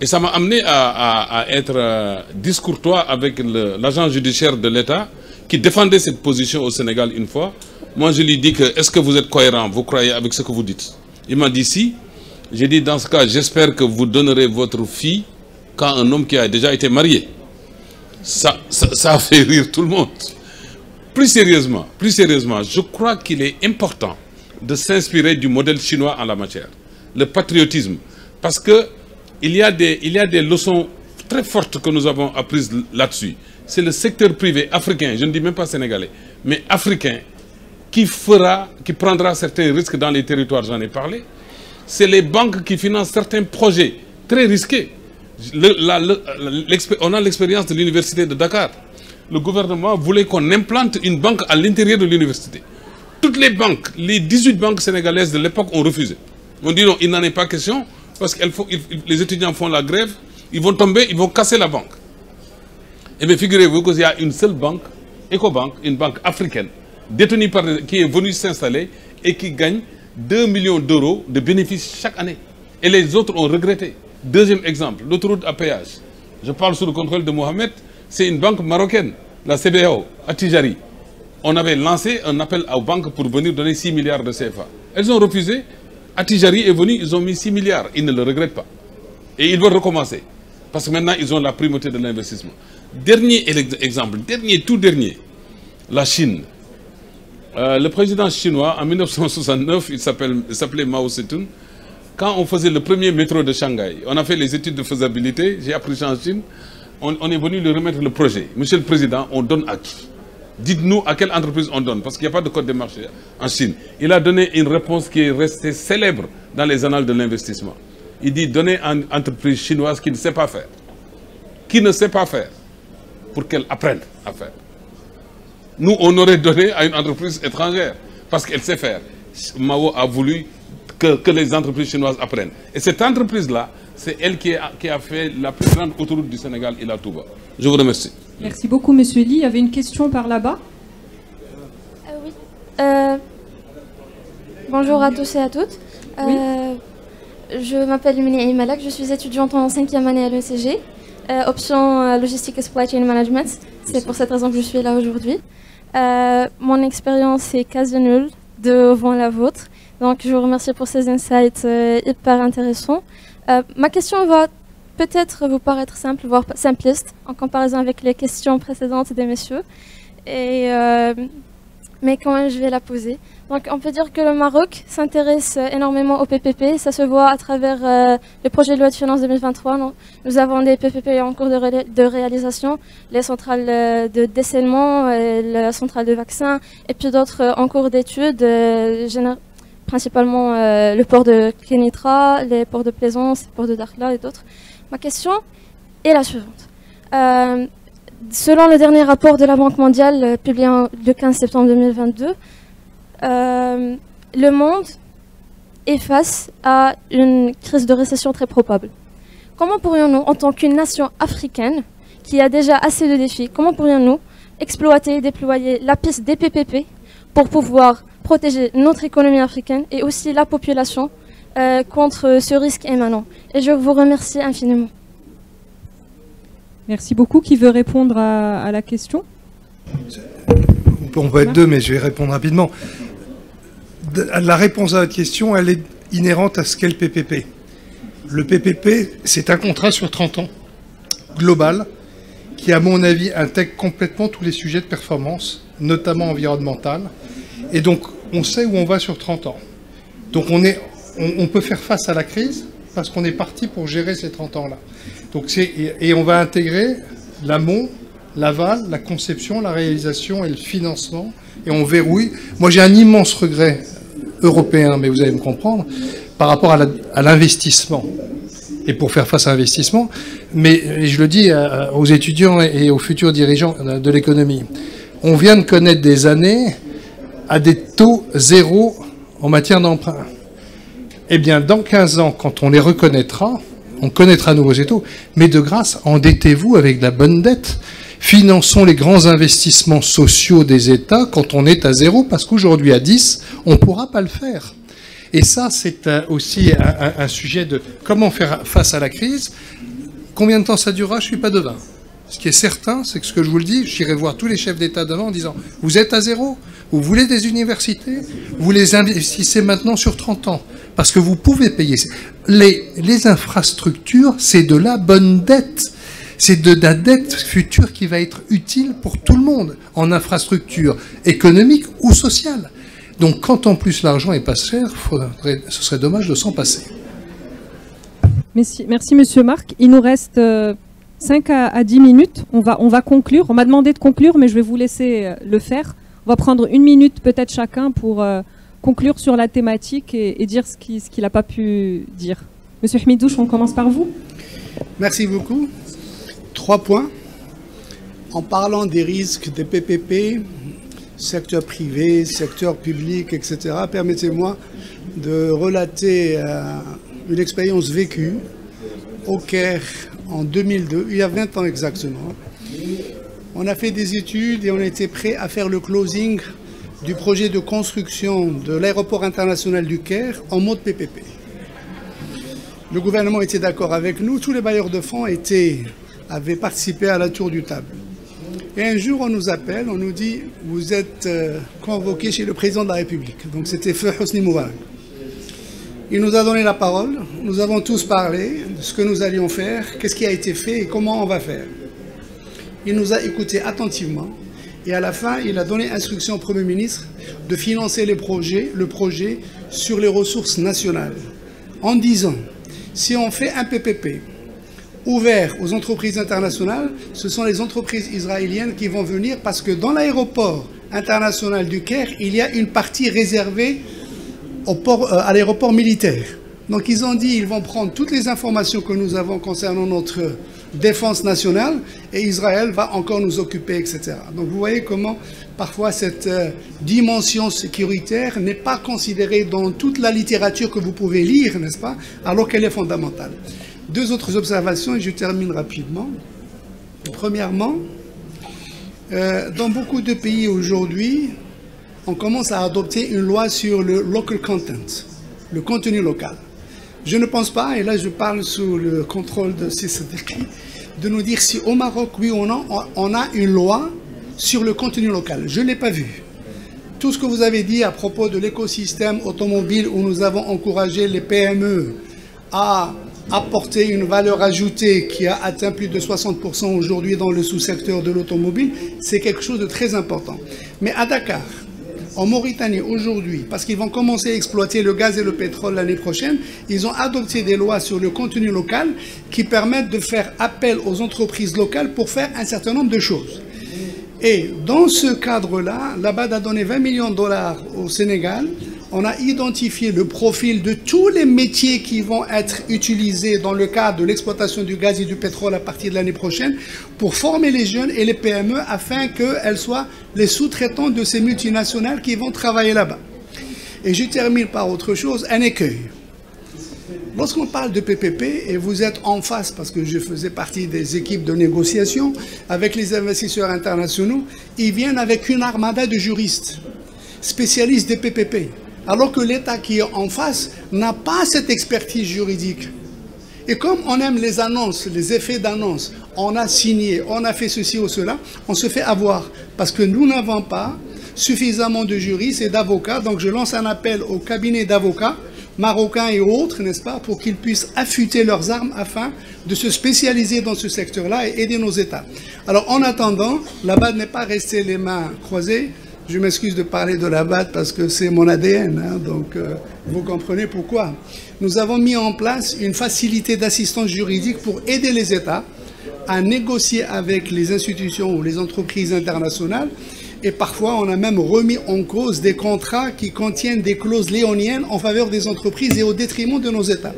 Et ça m'a amené à être discourtois avec l'agent judiciaire de l'État qui défendait cette position au Sénégal une fois. Moi, je lui dis que est-ce que vous êtes cohérent, vous croyez avec ce que vous dites? Il m'a dit si. J'ai dit dans ce cas, j'espère que vous donnerez votre fille quand un homme qui a déjà été marié. Ça a fait rire tout le monde. Plus sérieusement, je crois qu'il est important de s'inspirer du modèle chinois en la matière. Le patriotisme. Parce que il y a des leçons très fortes que nous avons apprises là-dessus. C'est le secteur privé africain, je ne dis même pas sénégalais, mais africain, qui prendra certains risques dans les territoires, j'en ai parlé. C'est les banques qui financent certains projets très risqués. On a l'expérience de l'université de Dakar. Le gouvernement voulait qu'on implante une banque à l'intérieur de l'université. Toutes les banques, les 18 banques sénégalaises de l'époque ont refusé. On dit non, il n'en est pas question, parce que les étudiants font la grève, ils vont tomber, ils vont casser la banque. Et bien figurez-vous qu'il y a une seule banque, Ecobank, une banque africaine, détenue qui est venue s'installer et qui gagne 2 millions d'euros de bénéfices chaque année. Et les autres ont regretté. Deuxième exemple, l'autoroute à péage. Je parle sous le contrôle de Mohamed, c'est une banque marocaine, la CBAO, à Tijari. On avait lancé un appel aux banques pour venir donner 6 milliards de CFA. Elles ont refusé. Attijari est venu, ils ont mis 6 milliards. Ils ne le regrettent pas. Et ils veulent recommencer. Parce que maintenant, ils ont la primauté de l'investissement. Dernier exemple, tout dernier, la Chine. Le président chinois, en 1969, il s'appelait Mao Zedong. Quand on faisait le premier métro de Shanghai, on a fait les études de faisabilité, j'ai appris ça en Chine, on est venu lui remettre le projet. Monsieur le Président, on donne à qui? Dites-nous à quelle entreprise on donne, parce qu'il n'y a pas de code de marché en Chine. Il a donné une réponse qui est restée célèbre dans les annales de l'investissement. Il dit, donnez à une entreprise chinoise qui ne sait pas faire. Qui ne sait pas faire, pour qu'elle apprenne à faire. Nous, on aurait donné à une entreprise étrangère, parce qu'elle sait faire. Mao a voulu que les entreprises chinoises apprennent. Et cette entreprise-là, c'est elle qui a fait la plus grande autoroute du Sénégal, Ila Touba. Je vous remercie. Merci beaucoup, Monsieur Ly. Il y avait une question par là-bas. Oui. Bonjour à tous et à toutes. Oui. Je m'appelle Mini Malak, je suis étudiante en 5e année à l'ECG, option logistique et supply chain management. C'est pour cette raison que je suis là aujourd'hui. Mon expérience est quasi nulle devant la vôtre. Donc je vous remercie pour ces insights hyper intéressants. Ma question va peut-être vous paraître simple, voire simpliste, en comparaison avec les questions précédentes des messieurs. Et mais quand même je vais la poser. Donc on peut dire que le Maroc s'intéresse énormément au PPP, ça se voit à travers le projet de loi de finances 2023. Donc, nous avons des PPP en cours de réalisation, les centrales de dessalement, la centrale de vaccins, et puis d'autres en cours d'études, principalement le port de Kénitra, les ports de Plaisance, les ports de Dakhla et d'autres. Ma question est la suivante. Selon le dernier rapport de la Banque mondiale publié le 15 septembre 2022, le monde est face à une crise de récession très probable. Comment pourrions-nous, en tant qu'une nation africaine qui a déjà assez de défis, comment pourrions-nous exploiter et déployer la piste des PPP pour pouvoir protéger notre économie africaine et aussi la population contre ce risque émanant? Et je vous remercie infiniment. Merci beaucoup. Qui veut répondre à la question? On peut être deux, mais je vais répondre rapidement. La réponse à votre question, elle est inhérente à ce qu'est le PPP. Le PPP, c'est un contrat sur 30 ans, global, qui, à mon avis, intègre complètement tous les sujets de performance, notamment environnementale. Et donc, on sait où on va sur 30 ans. Donc, on peut faire face à la crise parce qu'on est parti pour gérer ces 30 ans-là. Et on va intégrer l'amont, l'aval, la conception, la réalisation et le financement. Et on verrouille. Moi, j'ai un immense regret européen, mais vous allez me comprendre, par rapport à l'investissement. Et pour faire face à l'investissement, mais je le dis aux étudiants et aux futurs dirigeants de l'économie, on vient de connaître des années à des taux zéro en matière d'emprunt. Eh bien, dans 15 ans, quand on les reconnaîtra, on connaîtra nouveau ces taux, mais de grâce, endettez-vous avec de la bonne dette. Finançons les grands investissements sociaux des États quand on est à zéro, parce qu'aujourd'hui à 10, on ne pourra pas le faire. Et ça, c'est aussi un sujet de comment faire face à la crise. Combien de temps ça durera, je ne suis pas devin. Ce qui est certain, c'est que ce que je vous le dis, j'irai voir tous les chefs d'État demain en disant « Vous êtes à zéro, vous voulez des universités, vous les investissez maintenant sur 30 ans, parce que vous pouvez payer. » Les infrastructures, c'est de la bonne dette. C'est de la dette future qui va être utile pour tout le monde, en infrastructure économique ou sociale. Donc quand en plus l'argent est pas cher, ce serait dommage de s'en passer. Merci Monsieur Marc. Il nous reste 5 à 10 minutes. On va conclure. On m'a demandé de conclure, mais je vais vous laisser le faire. On va prendre 1 minute peut-être chacun pour conclure sur la thématique et dire ce qu'il n'a pas pu dire. Monsieur Hamidouche, on commence par vous. Merci beaucoup. 3 points. En parlant des risques des PPP, secteur privé, secteur public, etc., permettez-moi de relater une expérience vécue au Caire en 2002, il y a 20 ans exactement. On a fait des études et on était prêt à faire le closing du projet de construction de l'aéroport international du Caire en mode PPP. Le gouvernement était d'accord avec nous, tous les bailleurs de fonds avaient participé à la tour du table. Et un jour, on nous appelle, on nous dit « Vous êtes convoqué chez le président de la République ». Donc c'était Feu Hosni Moubarak. Il nous a donné la parole, nous avons tous parlé de ce que nous allions faire, qu'est-ce qui a été fait et comment on va faire. Il nous a écoutés attentivement et à la fin, il a donné instruction au Premier ministre de financer le projet sur les ressources nationales en disant « Si on fait un PPP, ouvert aux entreprises internationales, ce sont les entreprises israéliennes qui vont venir parce que dans l'aéroport international du Caire, il y a une partie réservée à l'aéroport militaire. Donc ils ont dit ils vont prendre toutes les informations que nous avons concernant notre défense nationale et Israël va encore nous occuper, etc. Donc vous voyez comment parfois cette dimension sécuritaire n'est pas considérée dans toute la littérature que vous pouvez lire, n'est-ce pas, alors qu'elle est fondamentale. 2 autres observations et je termine rapidement. Premièrement, dans beaucoup de pays aujourd'hui, on commence à adopter une loi sur le local content, le contenu local. Je ne pense pas, et là je parle sous le contrôle de Sissadeki, de nous dire si au Maroc, oui ou non, on a une loi sur le contenu local. Je ne l'ai pas vu. Tout ce que vous avez dit à propos de l'écosystème automobile où nous avons encouragé les PME à apporter une valeur ajoutée qui a atteint plus de 60% aujourd'hui dans le sous-secteur de l'automobile, c'est quelque chose de très important. Mais à Dakar, En Mauritanie, aujourd'hui, parce qu'ils vont commencer à exploiter le gaz et le pétrole l'année prochaine, ils ont adopté des lois sur le contenu local qui permettent de faire appel aux entreprises locales pour faire un certain nombre de choses. Et dans ce cadre-là, la BAD a donné 20 millions de dollars au Sénégal. On a identifié le profil de tous les métiers qui vont être utilisés dans le cadre de l'exploitation du gaz et du pétrole à partir de l'année prochaine pour former les jeunes et les PME afin qu'elles soient les sous-traitants de ces multinationales qui vont travailler là-bas. Et je termine par autre chose, un écueil. Lorsqu'on parle de PPP, et vous êtes en face, parce que je faisais partie des équipes de négociation avec les investisseurs internationaux, ils viennent avec une armada de juristes, spécialistes des PPP. Alors que l'État qui est en face n'a pas cette expertise juridique. Et comme on aime les annonces, les effets d'annonce, on a signé, on a fait ceci ou cela, on se fait avoir. Parce que nous n'avons pas suffisamment de juristes et d'avocats. Donc je lance un appel aux cabinets d'avocats, marocains et autres, n'est-ce pas, pour qu'ils puissent affûter leurs armes afin de se spécialiser dans ce secteur-là et aider nos États. Alors en attendant, la BAD n'est pas restée les mains croisées. Je m'excuse de parler de la BAD parce que c'est mon ADN, hein, donc vous comprenez pourquoi. Nous avons mis en place une facilité d'assistance juridique pour aider les États à négocier avec les institutions ou les entreprises internationales. Et parfois, on a même remis en cause des contrats qui contiennent des clauses léoniennes en faveur des entreprises et au détriment de nos États.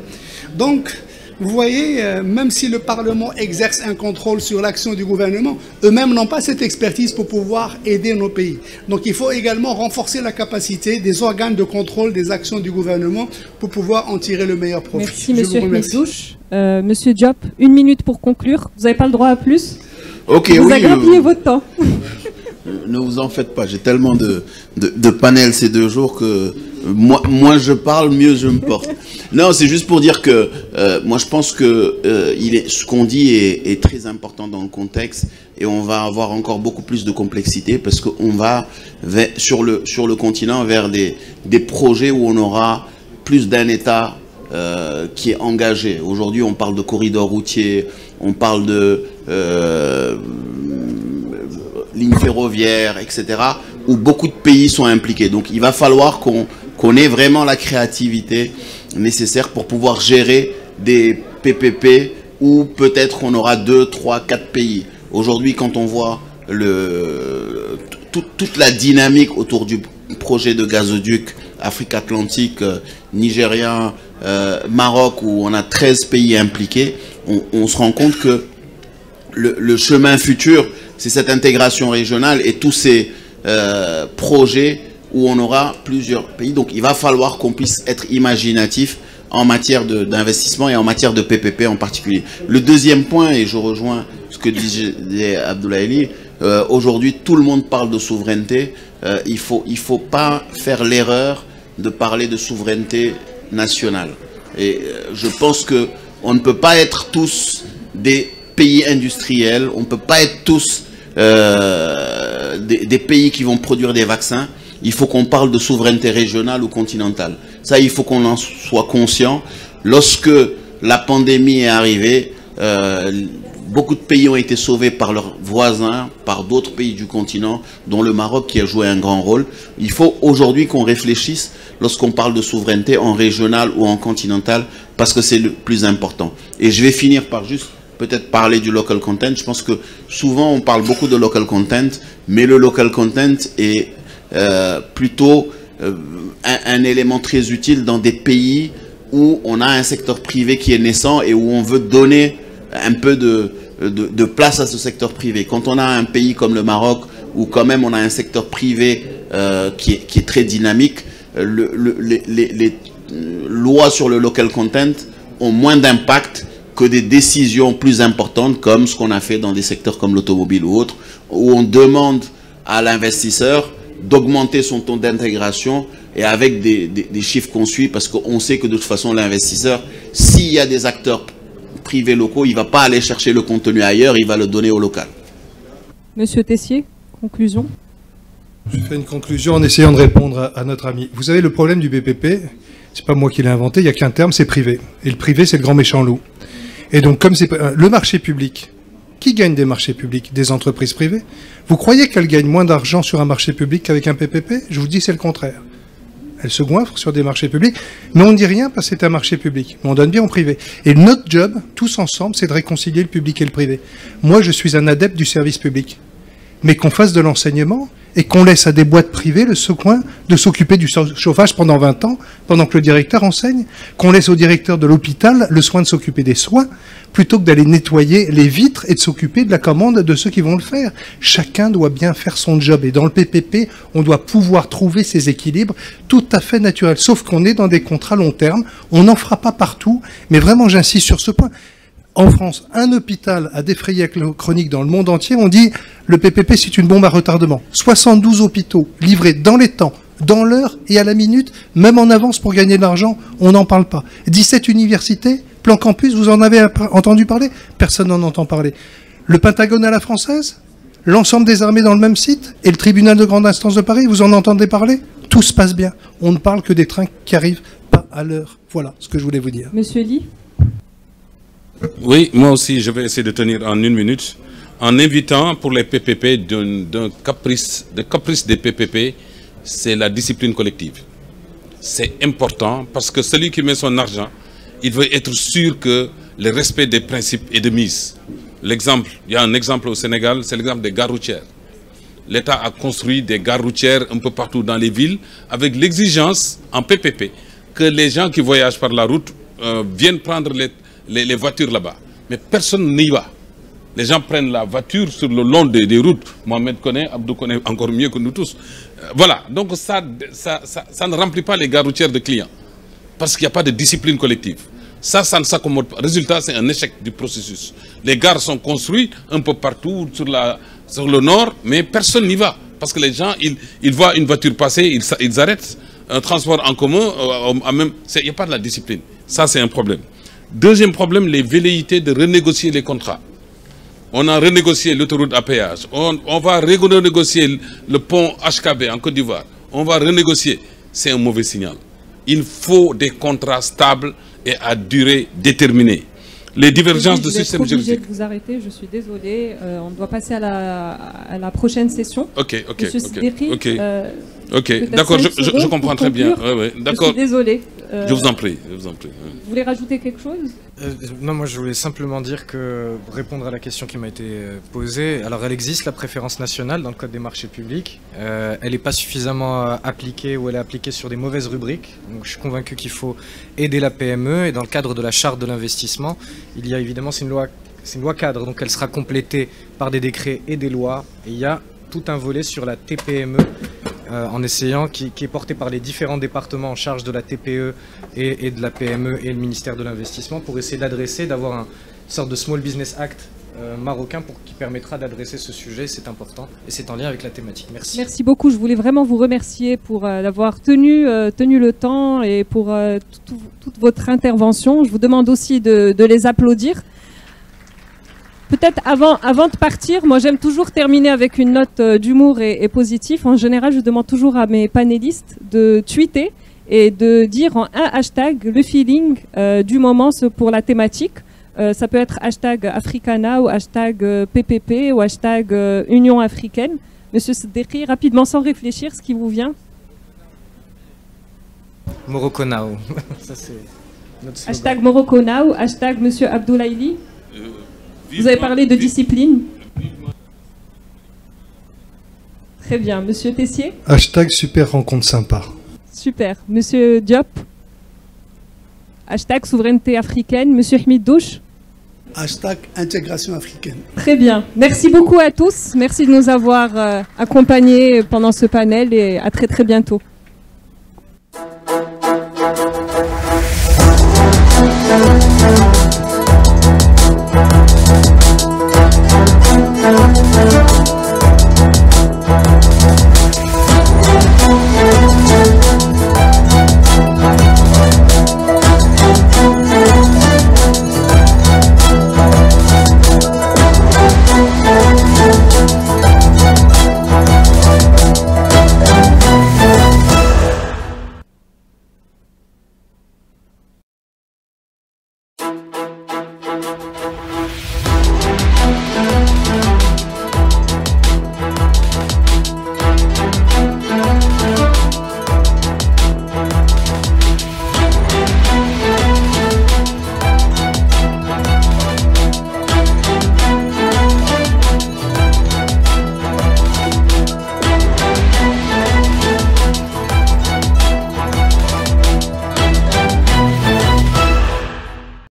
Donc, vous voyez, même si le Parlement exerce un contrôle sur l'action du gouvernement, eux-mêmes n'ont pas cette expertise pour pouvoir aider nos pays. Donc il faut également renforcer la capacité des organes de contrôle des actions du gouvernement pour pouvoir en tirer le meilleur profit. Merci, Monsieur Hmedouche. Monsieur Diop, 1 minute pour conclure. Vous n'avez pas le droit à plus. Ok, vous avez grappillé votre temps. Ne vous en faites pas, j'ai tellement de panels ces 2 jours que moins je parle, mieux je me porte. Non, c'est juste pour dire que moi je pense que ce qu'on dit est très important dans le contexte et on va avoir encore beaucoup plus de complexité parce qu'on va sur le continent vers des projets où on aura plus d'un État qui est engagé. Aujourd'hui, on parle de corridors routiers, on parle de lignes ferroviaires, etc., où beaucoup de pays sont impliqués. Donc il va falloir qu'on ait vraiment la créativité nécessaire pour pouvoir gérer des PPP où peut-être on aura 2, 3, 4 pays. Aujourd'hui, quand on voit toute la dynamique autour du projet de gazoduc Afrique Atlantique, nigérien, Maroc, où on a 13 pays impliqués, on se rend compte que le chemin futur, c'est cette intégration régionale et tous ces projets où on aura plusieurs pays. Donc il va falloir qu'on puisse être imaginatif en matière d'investissement et en matière de PPP en particulier. Le deuxième point, et je rejoins ce que disait Abdoulaye, aujourd'hui tout le monde parle de souveraineté. Il faut pas faire l'erreur de parler de souveraineté nationale. Et je pense qu'on ne peut pas être tous des pays industriels, on ne peut pas être tous des pays qui vont produire des vaccins. Il faut qu'on parle de souveraineté régionale ou continentale. Ça, il faut qu'on en soit conscient. Lorsque la pandémie est arrivée, beaucoup de pays ont été sauvés par leurs voisins, par d'autres pays du continent, dont le Maroc qui a joué un grand rôle. Il faut aujourd'hui qu'on réfléchisse lorsqu'on parle de souveraineté en régional ou en continental, parce que c'est le plus important. Et je vais finir par juste peut-être parler du local content. Je pense que souvent on parle beaucoup de local content, mais le local content est plutôt un élément très utile dans des pays où on a un secteur privé qui est naissant et où on veut donner un peu de place à ce secteur privé. Quand on a un pays comme le Maroc, où quand même on a un secteur privé qui est très dynamique, les lois sur le local content ont moins d'impact que des décisions plus importantes comme ce qu'on a fait dans des secteurs comme l'automobile ou autres, où on demande à l'investisseur d'augmenter son taux d'intégration et avec des chiffres qu'on suit, parce qu'on sait que de toute façon l'investisseur, s'il y a des acteurs privés locaux, il ne va pas aller chercher le contenu ailleurs, il va le donner au local. Monsieur Tessier, conclusion. Je fais une conclusion en essayant de répondre à notre ami. Vous savez, le problème du BPP, c'est pas moi qui l'ai inventé, il n'y a qu'un terme, c'est privé. Et le privé, c'est le grand méchant loup. Et donc, comme c'est le marché public, Qui gagne des marchés publics? Des entreprises privées. Vous croyez qu'elles gagnent moins d'argent sur un marché public qu'avec un PPP? Je vous dis, c'est le contraire. Elles se goinfrent sur des marchés publics, mais on ne dit rien parce que c'est un marché public. Mais on donne bien au privé. Et notre job, tous ensemble, c'est de réconcilier le public et le privé. Moi, je suis un adepte du service public. Mais qu'on fasse de l'enseignement et qu'on laisse à des boîtes privées le soin de s'occuper du chauffage pendant 20 ans, pendant que le directeur enseigne, qu'on laisse au directeur de l'hôpital le soin de s'occuper des soins, plutôt que d'aller nettoyer les vitres et de s'occuper de la commande de ceux qui vont le faire. Chacun doit bien faire son job. Et dans le PPP, on doit pouvoir trouver ces équilibres tout à fait naturels. Sauf qu'on est dans des contrats long terme, on n'en fera pas partout, mais vraiment j'insiste sur ce point. En France, un hôpital a défrayé avec la chronique dans le monde entier. On dit le PPP, c'est une bombe à retardement. 72 hôpitaux livrés dans les temps, dans l'heure et à la minute, même en avance pour gagner de l'argent, on n'en parle pas. 17 universités, plan campus, vous en avez entendu parler? Personne n'en entend parler. Le Pentagone à la française, l'ensemble des armées dans le même site, et le tribunal de grande instance de Paris, vous en entendez parler? Tout se passe bien. On ne parle que des trains qui arrivent pas à l'heure. Voilà ce que je voulais vous dire. Monsieur Ly. Oui, moi aussi, je vais essayer de tenir en 1 minute, en invitant pour les PPP d'un caprice des PPP, c'est la discipline collective. C'est important parce que celui qui met son argent, il veut être sûr que le respect des principes est de mise. L'exemple, il y a un exemple au Sénégal, c'est l'exemple des gares routières. L'État a construit des gares routières un peu partout dans les villes avec l'exigence en PPP que les gens qui voyagent par la route viennent prendre les voitures là-bas. Mais personne n'y va. Les gens prennent la voiture sur le long des routes. Mohamed connaît, Abdou connaît encore mieux que nous tous. Voilà, donc ça ne remplit pas les gares routières de clients. Parce qu'il n'y a pas de discipline collective. Ça ne s'accommode pas. Résultat, c'est un échec du processus. Les gares sont construites un peu partout sur le nord, mais personne n'y va. Parce que les gens, ils voient une voiture passer, ils arrêtent. Un transport en commun, il n'y a pas de la discipline. Ça, c'est un problème. Deuxième problème, les velléités de renégocier les contrats. On a renégocié l'autoroute à péage. On va renégocier le pont HKB en Côte d'Ivoire. On va renégocier. C'est un mauvais signal. Il faut des contrats stables et à durée déterminée. Les divergences de système juridique. Je vais être obligé de vous arrêter, je suis désolée. On doit passer à la prochaine session. Ok. Monsieur Sideri, d'accord, je comprends très bien. D'accord. Je suis désolée. Je vous en prie. Vous voulez rajouter quelque chose? Non, moi je voulais simplement dire que, répondre à la question qui m'a été posée, alors elle existe, la préférence nationale dans le Code des marchés publics. Elle n'est pas suffisamment appliquée ou elle est appliquée sur des mauvaises rubriques. Donc je suis convaincu qu'il faut aider la PME et dans le cadre de la charte de l'investissement, il y a évidemment, c'est une loi cadre, donc elle sera complétée par des décrets et des lois. Et il y a tout un volet sur la TPME en essayant, qui est porté par les différents départements en charge de la TPE et de la PME et le ministère de l'Investissement pour essayer d'avoir une sorte de Small Business Act marocain qui permettra d'adresser ce sujet. C'est important et c'est en lien avec la thématique. Merci. Merci beaucoup. Je voulais vraiment vous remercier pour d'avoir tenu le temps et pour toute votre intervention. Je vous demande aussi de les applaudir. Peut-être avant de partir, moi j'aime toujours terminer avec une note d'humour et positif. En général, je demande toujours à mes panélistes de tweeter et de dire en un hashtag le feeling du moment pour la thématique. Ça peut être hashtag Africana ou hashtag PPP ou hashtag Union africaine. Monsieur Sideri, rapidement sans réfléchir, ce qui vous vient? Morocco Now. Ça, c'est notre slogan. Hashtag Morocco Now, hashtag Monsieur Abdoulaye. Vous avez parlé de discipline. Très bien. Monsieur Tessier. Hashtag super rencontre sympa. Super. Monsieur Diop. Hashtag souveraineté africaine. Monsieur Hamid Douche. Hashtag intégration africaine. Très bien. Merci beaucoup à tous. Merci de nous avoir accompagnés pendant ce panel et à très très bientôt.